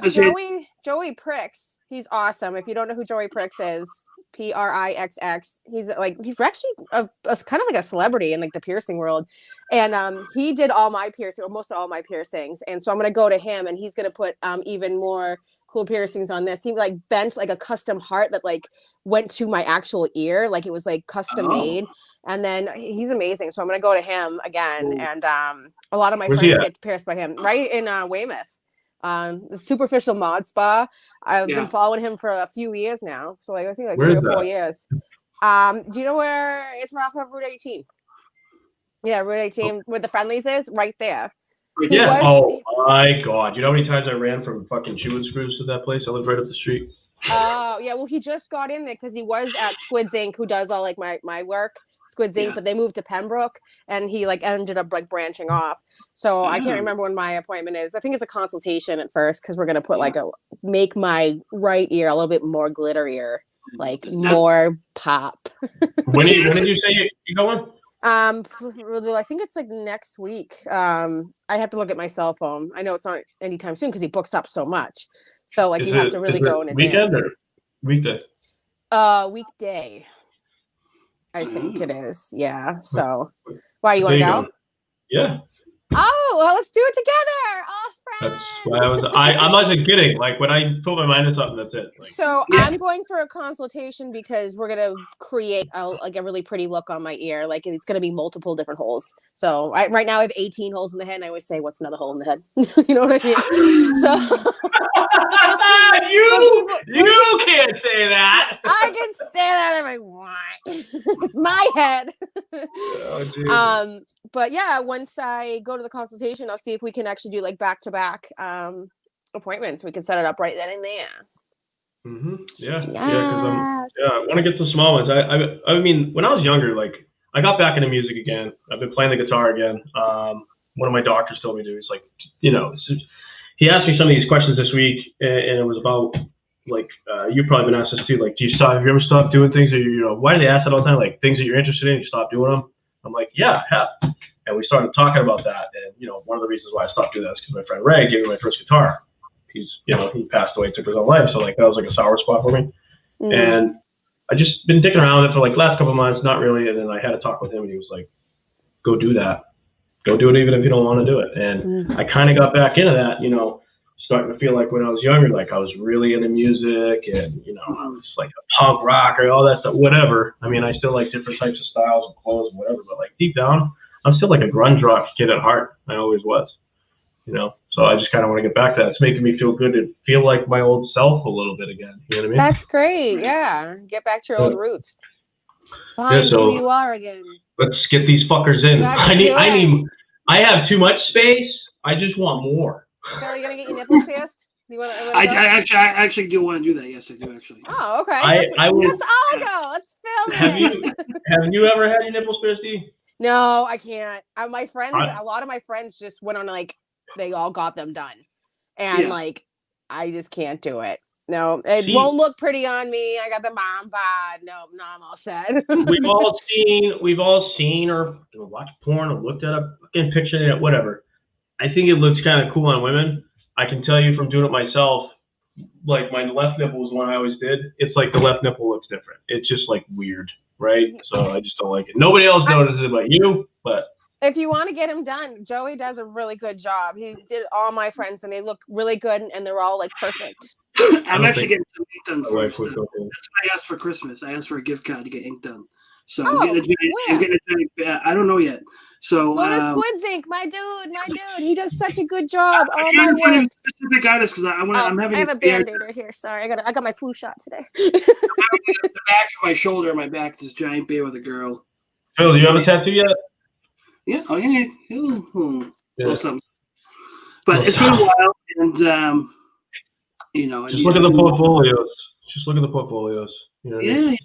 Joey Pricks, he's awesome. If you don't know who Joey Pricks is, Prixx, he's actually a kind of like a celebrity in like the piercing world, and he did all my piercing, or most of all my piercings, and so I'm gonna go to him, and he's gonna put even more cool piercings on this. He like bent like a custom heart that like went to my actual ear, like it was like custom made, and then he's amazing. So I'm gonna go to him again, and a lot of my friends get pierced by him, right in Weymouth. The Superficial Mod Spa. I've been following him for a few years now, so like I think like 3 or 4 years. Do you know where it's off of Route 18? Yeah, Route 18 where the Friendlies is, right there. Yeah. Oh my God! You know how many times I ran from fucking chewing screws to that place? I live right up the street. Oh yeah, well he just got in there because he was at Squids Inc., who does all like my work. Squids Inc., but they moved to Pembroke, and he like ended up like branching off. So I can't remember when my appointment is. I think it's a consultation at first because we're gonna put make my right ear a little bit more glitterier like more pop. When did you say you going? I think it's like next week. I have to look at my cell phone. I know it's not anytime soon because he books up so much. So like you have to really go in advance. Weekend or weekday? Weekday. I think it is. Yeah. So why you want to go? Yeah. Oh, well, let's do it together. Oh, friends. That's why I'm not even kidding. Like when I put my mind to something, that's it. Like, so I'm going for a consultation because we're gonna create a really pretty look on my ear. Like it's gonna be multiple different holes. So right now I have 18 holes in the head, and I always say, "What's another hole in the head?" You know what I mean? So you can't say that. I can say that if I want. It's my head. Oh, but yeah, once I go to the consultation, I'll see if we can actually do like back-to-back appointments. We can set it up right then and there. Mm-hmm. Yeah. Yes. Yeah, I want to get some small ones. I mean, when I was younger, like I got back into music again. I've been playing the guitar again. One of my doctors told me to. He's like, he asked me some of these questions this week, and it was about like you've probably been asked this too. Like, have you ever stopped doing things, or why do they ask that all the time? Like things that you're interested in, you stop doing them. I'm like, yeah, I have. And we started talking about that, and one of the reasons why I stopped doing that is because my friend Ray gave me my first guitar. He passed away, took his own life, so like that was like a sour spot for me. And I just been dicking around with it for like last couple of months, not really. And then I had a talk with him, and he was like, "Go do that. Go do it, even if you don't want to do it." And I kind of got back into that, starting to feel like when I was younger, like I was really into music, and I was like a punk rocker, all that stuff, whatever. I mean, I still like different types of styles and clothes and whatever, but like deep down, I'm still like a grunge rock kid at heart. I always was, So I just kind of want to get back to that. It's making me feel good to feel like my old self a little bit again. You know what I mean? That's great. Yeah, get back to your old roots. Find who you are again. Let's get these fuckers in. I have too much space. I just want more. Phil, you gonna get your nipples pierced? I actually do want to do that. Yes, I do actually. Oh, okay. Let's all go. Let's film it. Have you ever had your nipples pierced? No, I can't. My friends, a lot of my friends just went on they all got them done, and I just can't do it. No, it won't look pretty on me. I got the mom bod. No, I'm all set. we've all seen or watched porn or looked at a fucking picture of it, whatever. I think it looks kind of cool on women. I can tell you from doing it myself, like my left nipple was one I always did. It's like the left nipple looks different. It's just like weird, right? So I just don't like it. Nobody else notices it but you, but. If you want to get him done, Joey does a really good job. He did all my friends, and they look really good, and they're all like perfect. I'm actually getting some ink done first. That's what I asked for Christmas. I asked for a gift card to get ink done. So I'm getting I don't know yet. So go to Squids Ink, my dude. He does such a good job. All my work. Specific artist because I'm having. I have a Band-Aid right here. Sorry, I got my flu shot today. The back of my shoulder and my back, this giant bear with a girl. Phil, do you have a tattoo yet? Yeah. Oh yeah. Little something. But it's been a while, and Just look at the portfolios. You know what I mean?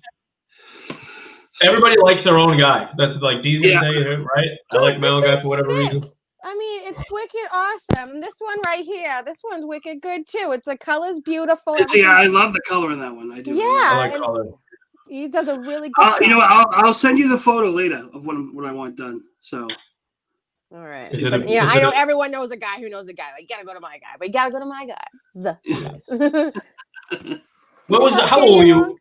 Everybody likes their own guy. That's like these days, right? Dude, I like my own guy for whatever reason. I mean, it's wicked awesome. This one right here, this one's wicked good too. The color's beautiful. I love the color in that one. I do. Yeah, I like color. He does a really good job. You know what? I'll send you the photo later of what I want done. So. All right. I know everyone knows a guy who knows a guy. Like, you gotta go to my guy, but you gotta go to my guy. How old were you?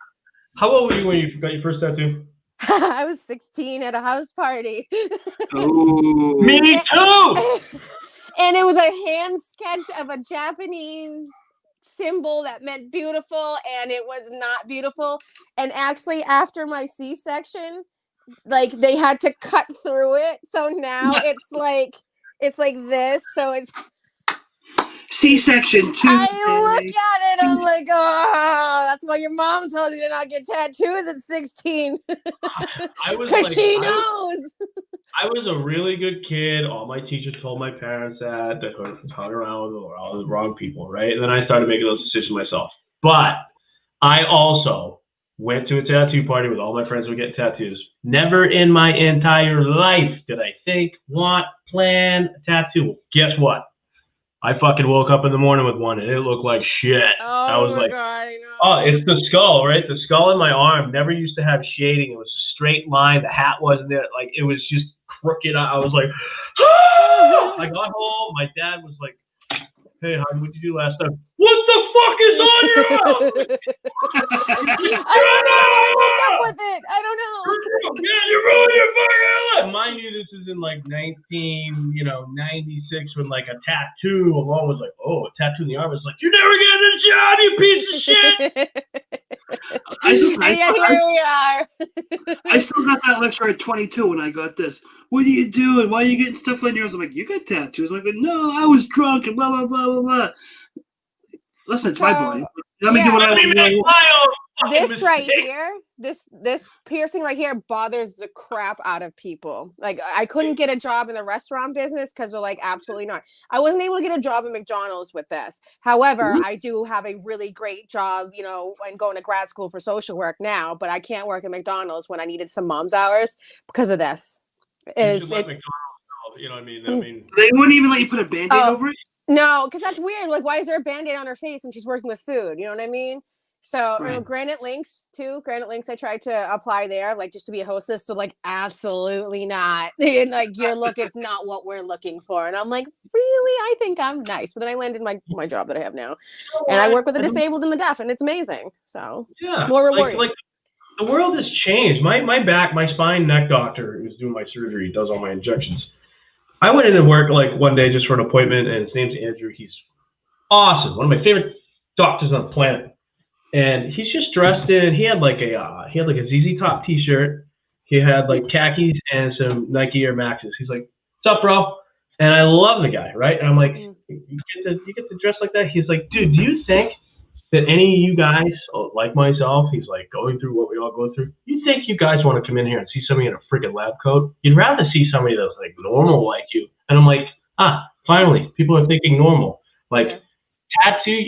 How old were you when you got your first tattoo? I was 16 at a house party. Oh, me too. And it was a hand sketch of a Japanese symbol that meant beautiful, and it was not beautiful. And actually, after my C-section, they had to cut through it, so now it's like this. So it's C-section too. I look at it, I'm like, oh, that's why your mom told you to not get tattoos at 16. Because she knows. I was a really good kid. All my teachers told my parents that hung around with all the wrong people, right? And then I started making those decisions myself. But I also went to a tattoo party with all my friends who were getting tattoos. Never in my entire life did I think, want, plan a tattoo. Guess what? I fucking woke up in the morning with one, and it looked like shit. I Oh was my like, god, I know. oh, it's the skull, right? The skull in my arm never used to have shading. It was a straight line. The hat wasn't there. Like, it was just crooked. I was like, ah! I got home. My dad was like, hey, hon, what'd you do last night? What the fuck is on your mouth? I don't know. I woke up with it. I don't know. Yeah, you ruined your fucking life. Mind you, this is in like 96 when like a tattoo alone was like, oh, a tattoo in the arm is like, you're never getting a job, you piece of shit. And yet here we are. I still got that lecture at 22 when I got this. What are you doing? Why are you getting stuff on yours? I'm like, you got tattoos. I'm like, no, I was drunk and blah, blah, blah, blah, blah. Listen, it's my boy. Let me do what I want. This right here, this piercing right here bothers the crap out of people. Like, I couldn't get a job in the restaurant business because they're like, absolutely not. I wasn't able to get a job at McDonald's with this. However, I do have a really great job, you know, and going to grad school for social work now, but I can't work at McDonald's when I needed some mom's hours because of this. You should let McDonald's know, you know what I mean? They wouldn't even let you put a Band-Aid over it? No, because that's weird. Like, why is there a Band-Aid on her face when she's working with food? You know what I mean? So, you know, Granite Links too. Granite Links, I tried to apply there, like, just to be a hostess. So, like, absolutely not. And like, your look is not what we're looking for. And I'm like, really? I think I'm nice. But then I landed my job that I have now, and I work with the disabled and the deaf, and it's amazing. So, yeah, more rewarding. Like the world has changed. My back, my spine, neck doctor who's doing my surgery does all my injections. I went into work like one day just for an appointment, and his name's Andrew. He's awesome. One of my favorite doctors on the planet. And he's just dressed in. He had like a ZZ Top T-shirt. He had like khakis and some Nike Air Maxes. He's like, "What's up, bro?" And I love the guy, right? And I'm like, "You get to dress like that?" He's like, "Dude, do you think that any of you guys, like myself," he's like, going through what we all go through, you think you guys want to come in here and see somebody in a freaking lab coat? You'd rather see somebody that's like normal like you." And I'm like, finally, people are thinking normal. Like, tattoos,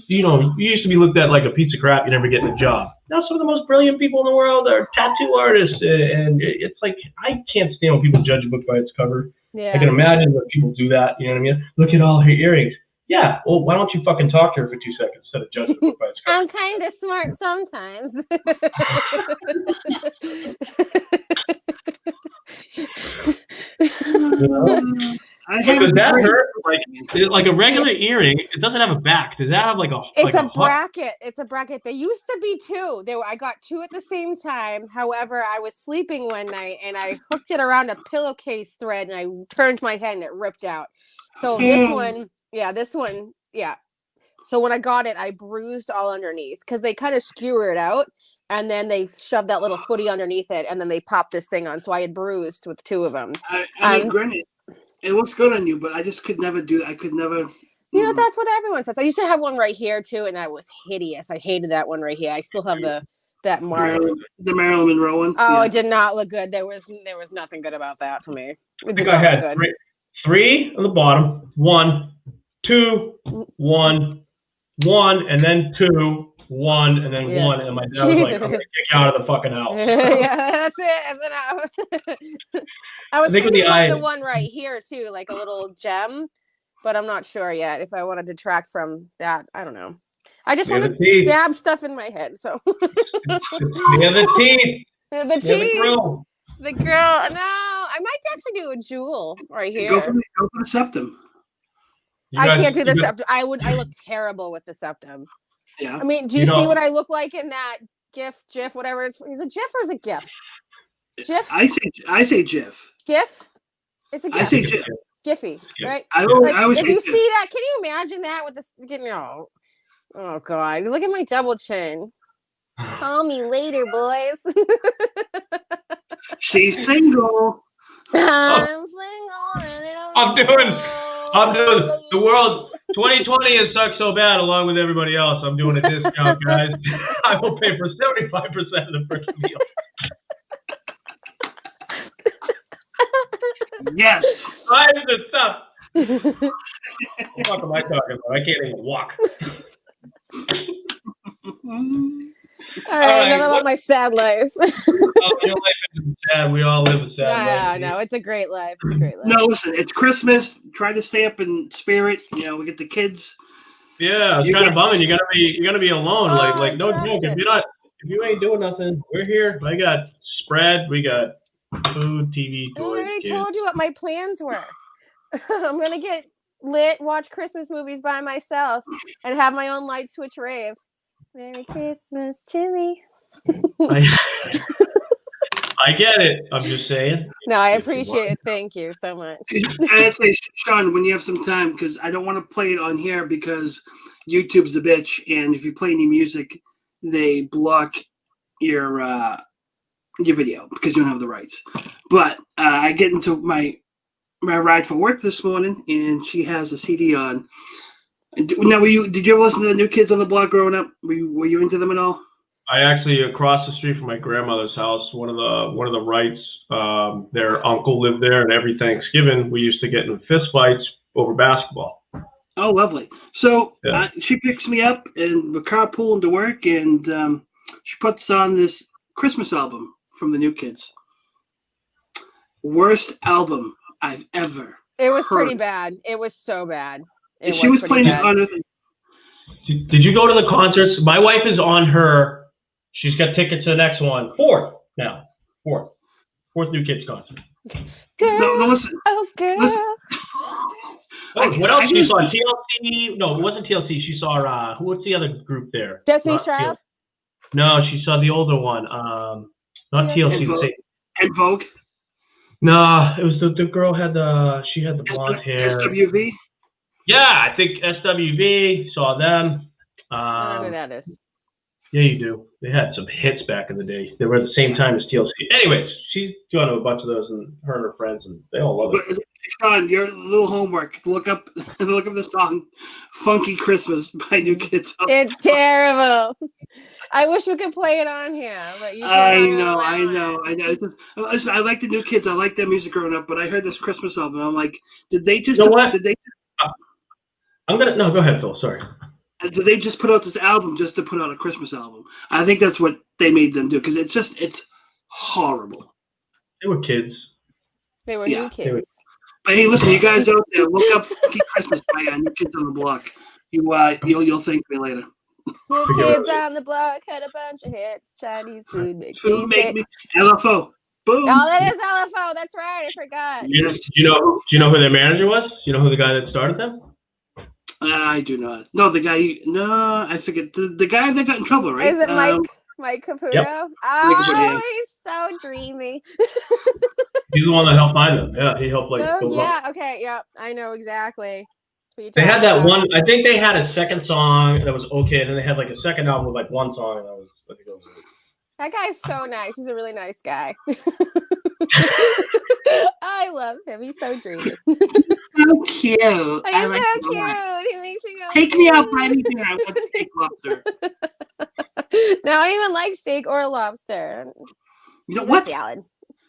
you know, you used to be looked at like a piece of crap, you never get a job. Now some of the most brilliant people in the world are tattoo artists, and it's like, I can't stand when people judge a book by its cover. Yeah. I can imagine that people do that, you know what I mean? Look at all her earrings. Yeah, well, why don't you fucking talk to her for 2 seconds instead of judging the book by its cover? I'm kind of smart sometimes. You know? Does that hurt? Like a regular earring, it doesn't have a back. Does that have like a? It's like a bracket. It's a bracket. They used to be two. I got two at the same time. However, I was sleeping one night and I hooked it around a pillowcase thread and I turned my head and it ripped out. So this one. So when I got it, I bruised all underneath because they kind of skewer it out and then they shove that little footy underneath it and then they pop this thing on. So I had bruised with two of them. I mean, granted, it looks good on you, but I just could never do it. I could never. You know, that's what everyone says. I used to have one right here too, and that was hideous. I hated that one right here. I still have that mark. The Marilyn Monroe one. Oh, It did not look good. There was nothing good about that for me. I think I had three on the bottom. 1, 2, 1, 1, and then 2, 1, and then 1. And my dad was like, "I'm gonna kick you out of the fucking house." Yeah, that's it. That's enough. I was thinking about the one right here too, like a little gem, but I'm not sure yet if I want to detract from that. I don't know. I just want to stab stuff in my head. So the teeth. The teeth. The girl. No, I might actually do a jewel right here. Go for the septum. I can't do the septum. I look terrible with the septum. Yeah. I mean, do you see what I look like in that GIF, whatever it's? Is it GIF or is it GIF? GIF. I say GIF. GIF. It's a GIF. I say GIF. Giphy, right? I always if you see that, can you imagine that with this? Oh God! Look at my double chin. Call me later, boys. She's single. I'm single. I'm doing the world. 2020 has sucked so bad, along with everybody else. I'm doing a discount, guys. I will pay for 75% of the first meal. Yes. I just stop. What fuck am I talking about? I can't even walk. All right, enough about my sad life. Your life isn't sad. We all live a sad life. No, it's a great life. It's a great life. No, listen, it's Christmas. Try to stay up in spirit. You know, we get the kids. Yeah, it's You kind of got- bumming. You're gonna be alone. Oh, Like no joke. tragic. If you ain't doing nothing, we're here. I got spread. We got food, TV, I toys. already kids. told you what my plans were. I'm gonna get lit, watch Christmas movies by myself, and have my own light switch rave. Merry Christmas to me. I get it. I'm just saying. No, I appreciate it. Thank you so much. I'd say, Sean, when you have some time, because I don't want to play it on here because YouTube's a bitch, and if you play any music, they block your video because you don't have the rights. But I get into my ride for work this morning, and she has a CD on. Now, did you ever listen to the New Kids on the Block growing up? Were you into them at all? I actually across the street from my grandmother's house. One of the Wrights, their uncle lived there, and every Thanksgiving we used to get in fist fights over basketball. Oh, lovely. So Yeah. she picks me up, and we're carpooling to work, and she puts on this Christmas album from the New Kids. Worst album I've ever. It was Heard. pretty bad. It was so bad. It She was pretty playing bad. it on her. Did you go to the concerts? My wife is on her. She's got tickets to the next one. Fourth New Kids concert. Girl, No, listen. oh girl. Listen. What else I she didn't- saw? TLC? No, it wasn't TLC. She saw what's the other group there? Destiny's Not Child? No, she saw the older one. Not TLC. And Vogue. And Vogue. No, it was the girl she had the blonde hair. SWV. Yeah, I think SWV saw them. I don't know who that is. Yeah, you do. They had some hits back in the day. They were at the same time as TLC. Anyways, she's gone to a bunch of those, and her and her friends, and they all love it. But Sean, your little homework: look up the song "Funky Christmas" by New Kids. It's terrible. I wish we could play it on here, but you I can't know. allow it. It's just, listen, I like the New Kids. I like their music growing up, but I heard this Christmas album. I'm like, did they just? You know what? Did they? No, go ahead, Phil. Sorry. Did they just put out this album just to put out a Christmas album? I think that's what they made them do because it's horrible. They were kids. They were Yeah, new they were- kids. But hey, listen, you guys out there, look up "Funky Christmas" by New Kids on the Block. You'll thank me later. New Figure kids it on the block had a bunch of hits. Chinese food makes Food me make sick. me LFO. Boom. Oh, that is LFO. That's right. I forgot. Yes. Do you know who their manager was? You know who the guy that started them? I do not. No, the guy. No, I forget the guy that got in trouble, right? Is it Mike Caputo? Yep. Oh, he's so dreamy. He's the one that helped find them. Yeah, he helped Oh, build them up. yeah. Okay. Yep. I know exactly. what you're They had talking that about. one. I think they had a second song that was okay, and then they had like a second album with like one song, and that was I think it was. That guy's so nice. He's a really nice guy. I love him. He's so dreamy. So cute. He's I like so him a lot. cute. He makes me go. Take me out, buy me dinner. I want steak lobster. No, I don't even like steak or lobster. You know It's a what? salad.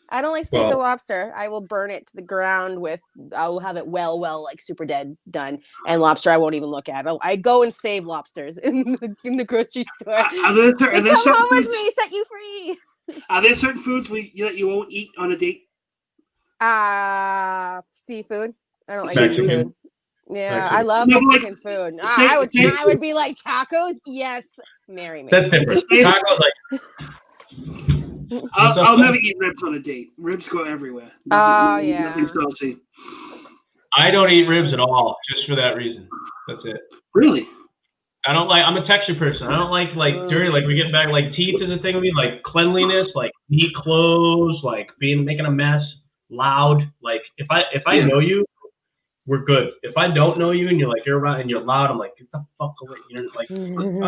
I don't like steak or Well- lobster. I will burn it to the ground with. I'll have it well, like super dead done. And lobster, I won't even look at. I go and save lobsters in the grocery store. Are there, They are there come certain home with foods? me, set you free. Are there certain foods that you won't eat on a date? Seafood. I don't like Mexican. seafood. Yeah, Mexican. I love No, but like, Mexican food. say- I would. say- I would be like tacos. Yes, marry me. That's different. Tacos, like I'll never eat ribs on a date. Ribs go everywhere. Oh, yeah. Nothing saucy. I don't eat ribs at all, just for that reason. That's it. Really? I don't like. I'm a texture person. I don't like dirty. Like we get back. Like teeth is a thing with me. Like cleanliness. Like neat clothes. Like making a mess. Loud. Like if I Yeah. know you, we're good. If I don't know you and you're around and you're loud, I'm like, get the fuck away. You're like, I'm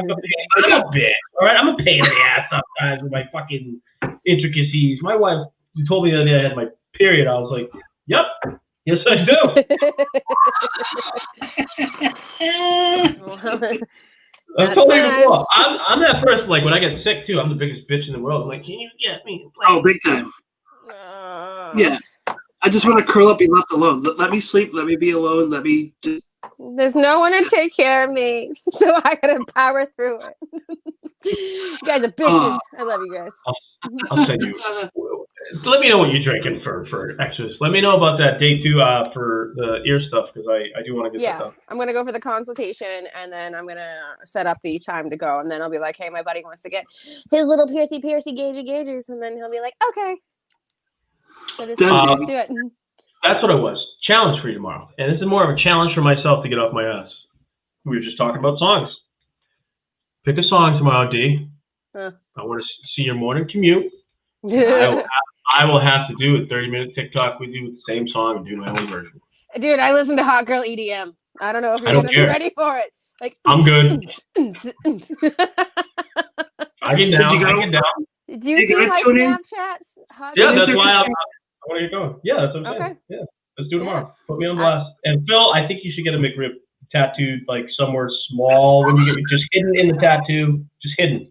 a bitch. All right, I'm a pain in the ass sometimes with my fucking intricacies. My wife told me the other day I had my period. I was like, yep, yes I do. I That's told her fine. before. I'm that person. Like when I get sick too, I'm the biggest bitch in the world. I'm like, can you get me? Oh, big time. Yeah. I just want to curl up, be left alone. Let me sleep. Let me be alone. Let me just. There's no one to take care of me, so I gotta power through it. You guys are bitches. I love you guys. I'll send you. Let me know what you're drinking for Xmas. Let me know about that day 2 for the ear stuff because I do want to get that Yeah, done. I'm gonna go for the consultation, and then I'm gonna set up the time to go, and then I'll be like, "Hey, my buddy wants to get his little piercy gauges," and then he'll be like, "Okay." So just Done, do it. That's what it was. Challenge for you tomorrow, and this is more of a challenge for myself to get off my ass. We were just talking about songs. Pick a song tomorrow, D. Huh. I want to see your morning commute. I will have to do a 30-minute TikTok with you with the same song and do my own version. Dude, I listen to hot girl EDM. I don't know if I you're don't gonna be care. ready for it. Like I'm good. I get down. Did you I go- get down. Do you You see gotta my tune in. Snapchats? Hot Yeah, girl that's These are why I just- want to get going. Yeah, that's what I'm saying. Okay. Yeah, let's do it Yeah. tomorrow. Put me on blast. And Phil, I think you should get a McRib tattooed like somewhere small when you get just hidden in the tattoo, just hidden,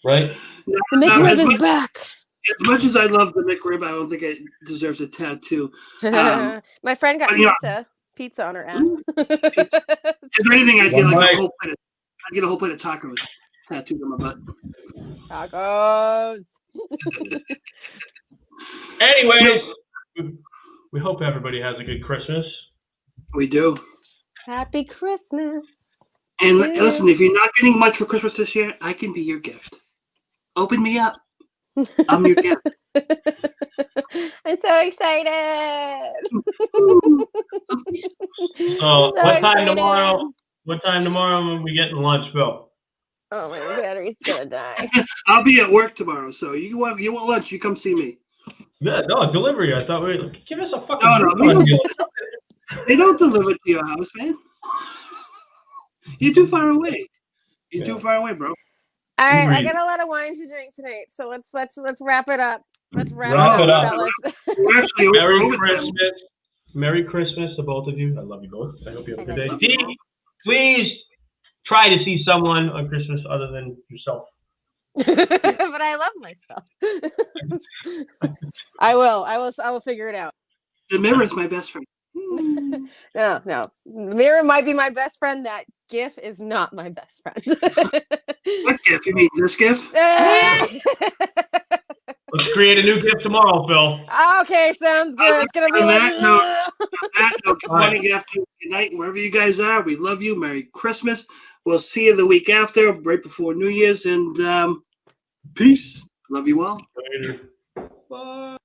right? The Now, McRib as is much- back. As much as I love the McRib, I don't think it deserves a tattoo. My friend got but yeah. pizza on her ass. Ooh. If anything, I'd get One like bite. a whole plate. I'd get a whole plate of tacos tattooed on my butt. Tacos. Anyways, we hope everybody has a good Christmas. We do. Happy Christmas. And Yeah. listen, if you're not getting much for Christmas this year, I can be your gift. Open me up. I'm your gift. I'm so excited. So, I'm so what time excited. tomorrow? What time tomorrow when we getting lunch, Phil? Oh, my battery's gonna die. I'll be at work tomorrow, so you want lunch? You come see me. Yeah, no, delivery. I thought give us a fucking No, coupon deal. They don't deliver to your house, man. You're too far away. You're too far away, bro. All right, I Read. got a lot of wine to drink tonight, so let's wrap it up. Let's wrap Wrap it it up, up. fellas. We're actually Merry over Christmas. Merry Christmas to both of you. I love you both. I hope you have a I good day. love you. Dee, please try to see someone on Christmas other than yourself. But I love myself. I will figure it out. The mirror is my best friend. No. Mirror might be my best friend. That GIF is not my best friend. What gift? You mean this gift? Let's create a new gift tomorrow, Phil. Okay, sounds good. It's gonna be On like that note, good morning, afternoon, good night, wherever you guys are. We love you. Merry Christmas. We'll see you the week after, right before New Year's, and peace. Love you all. Later. Bye.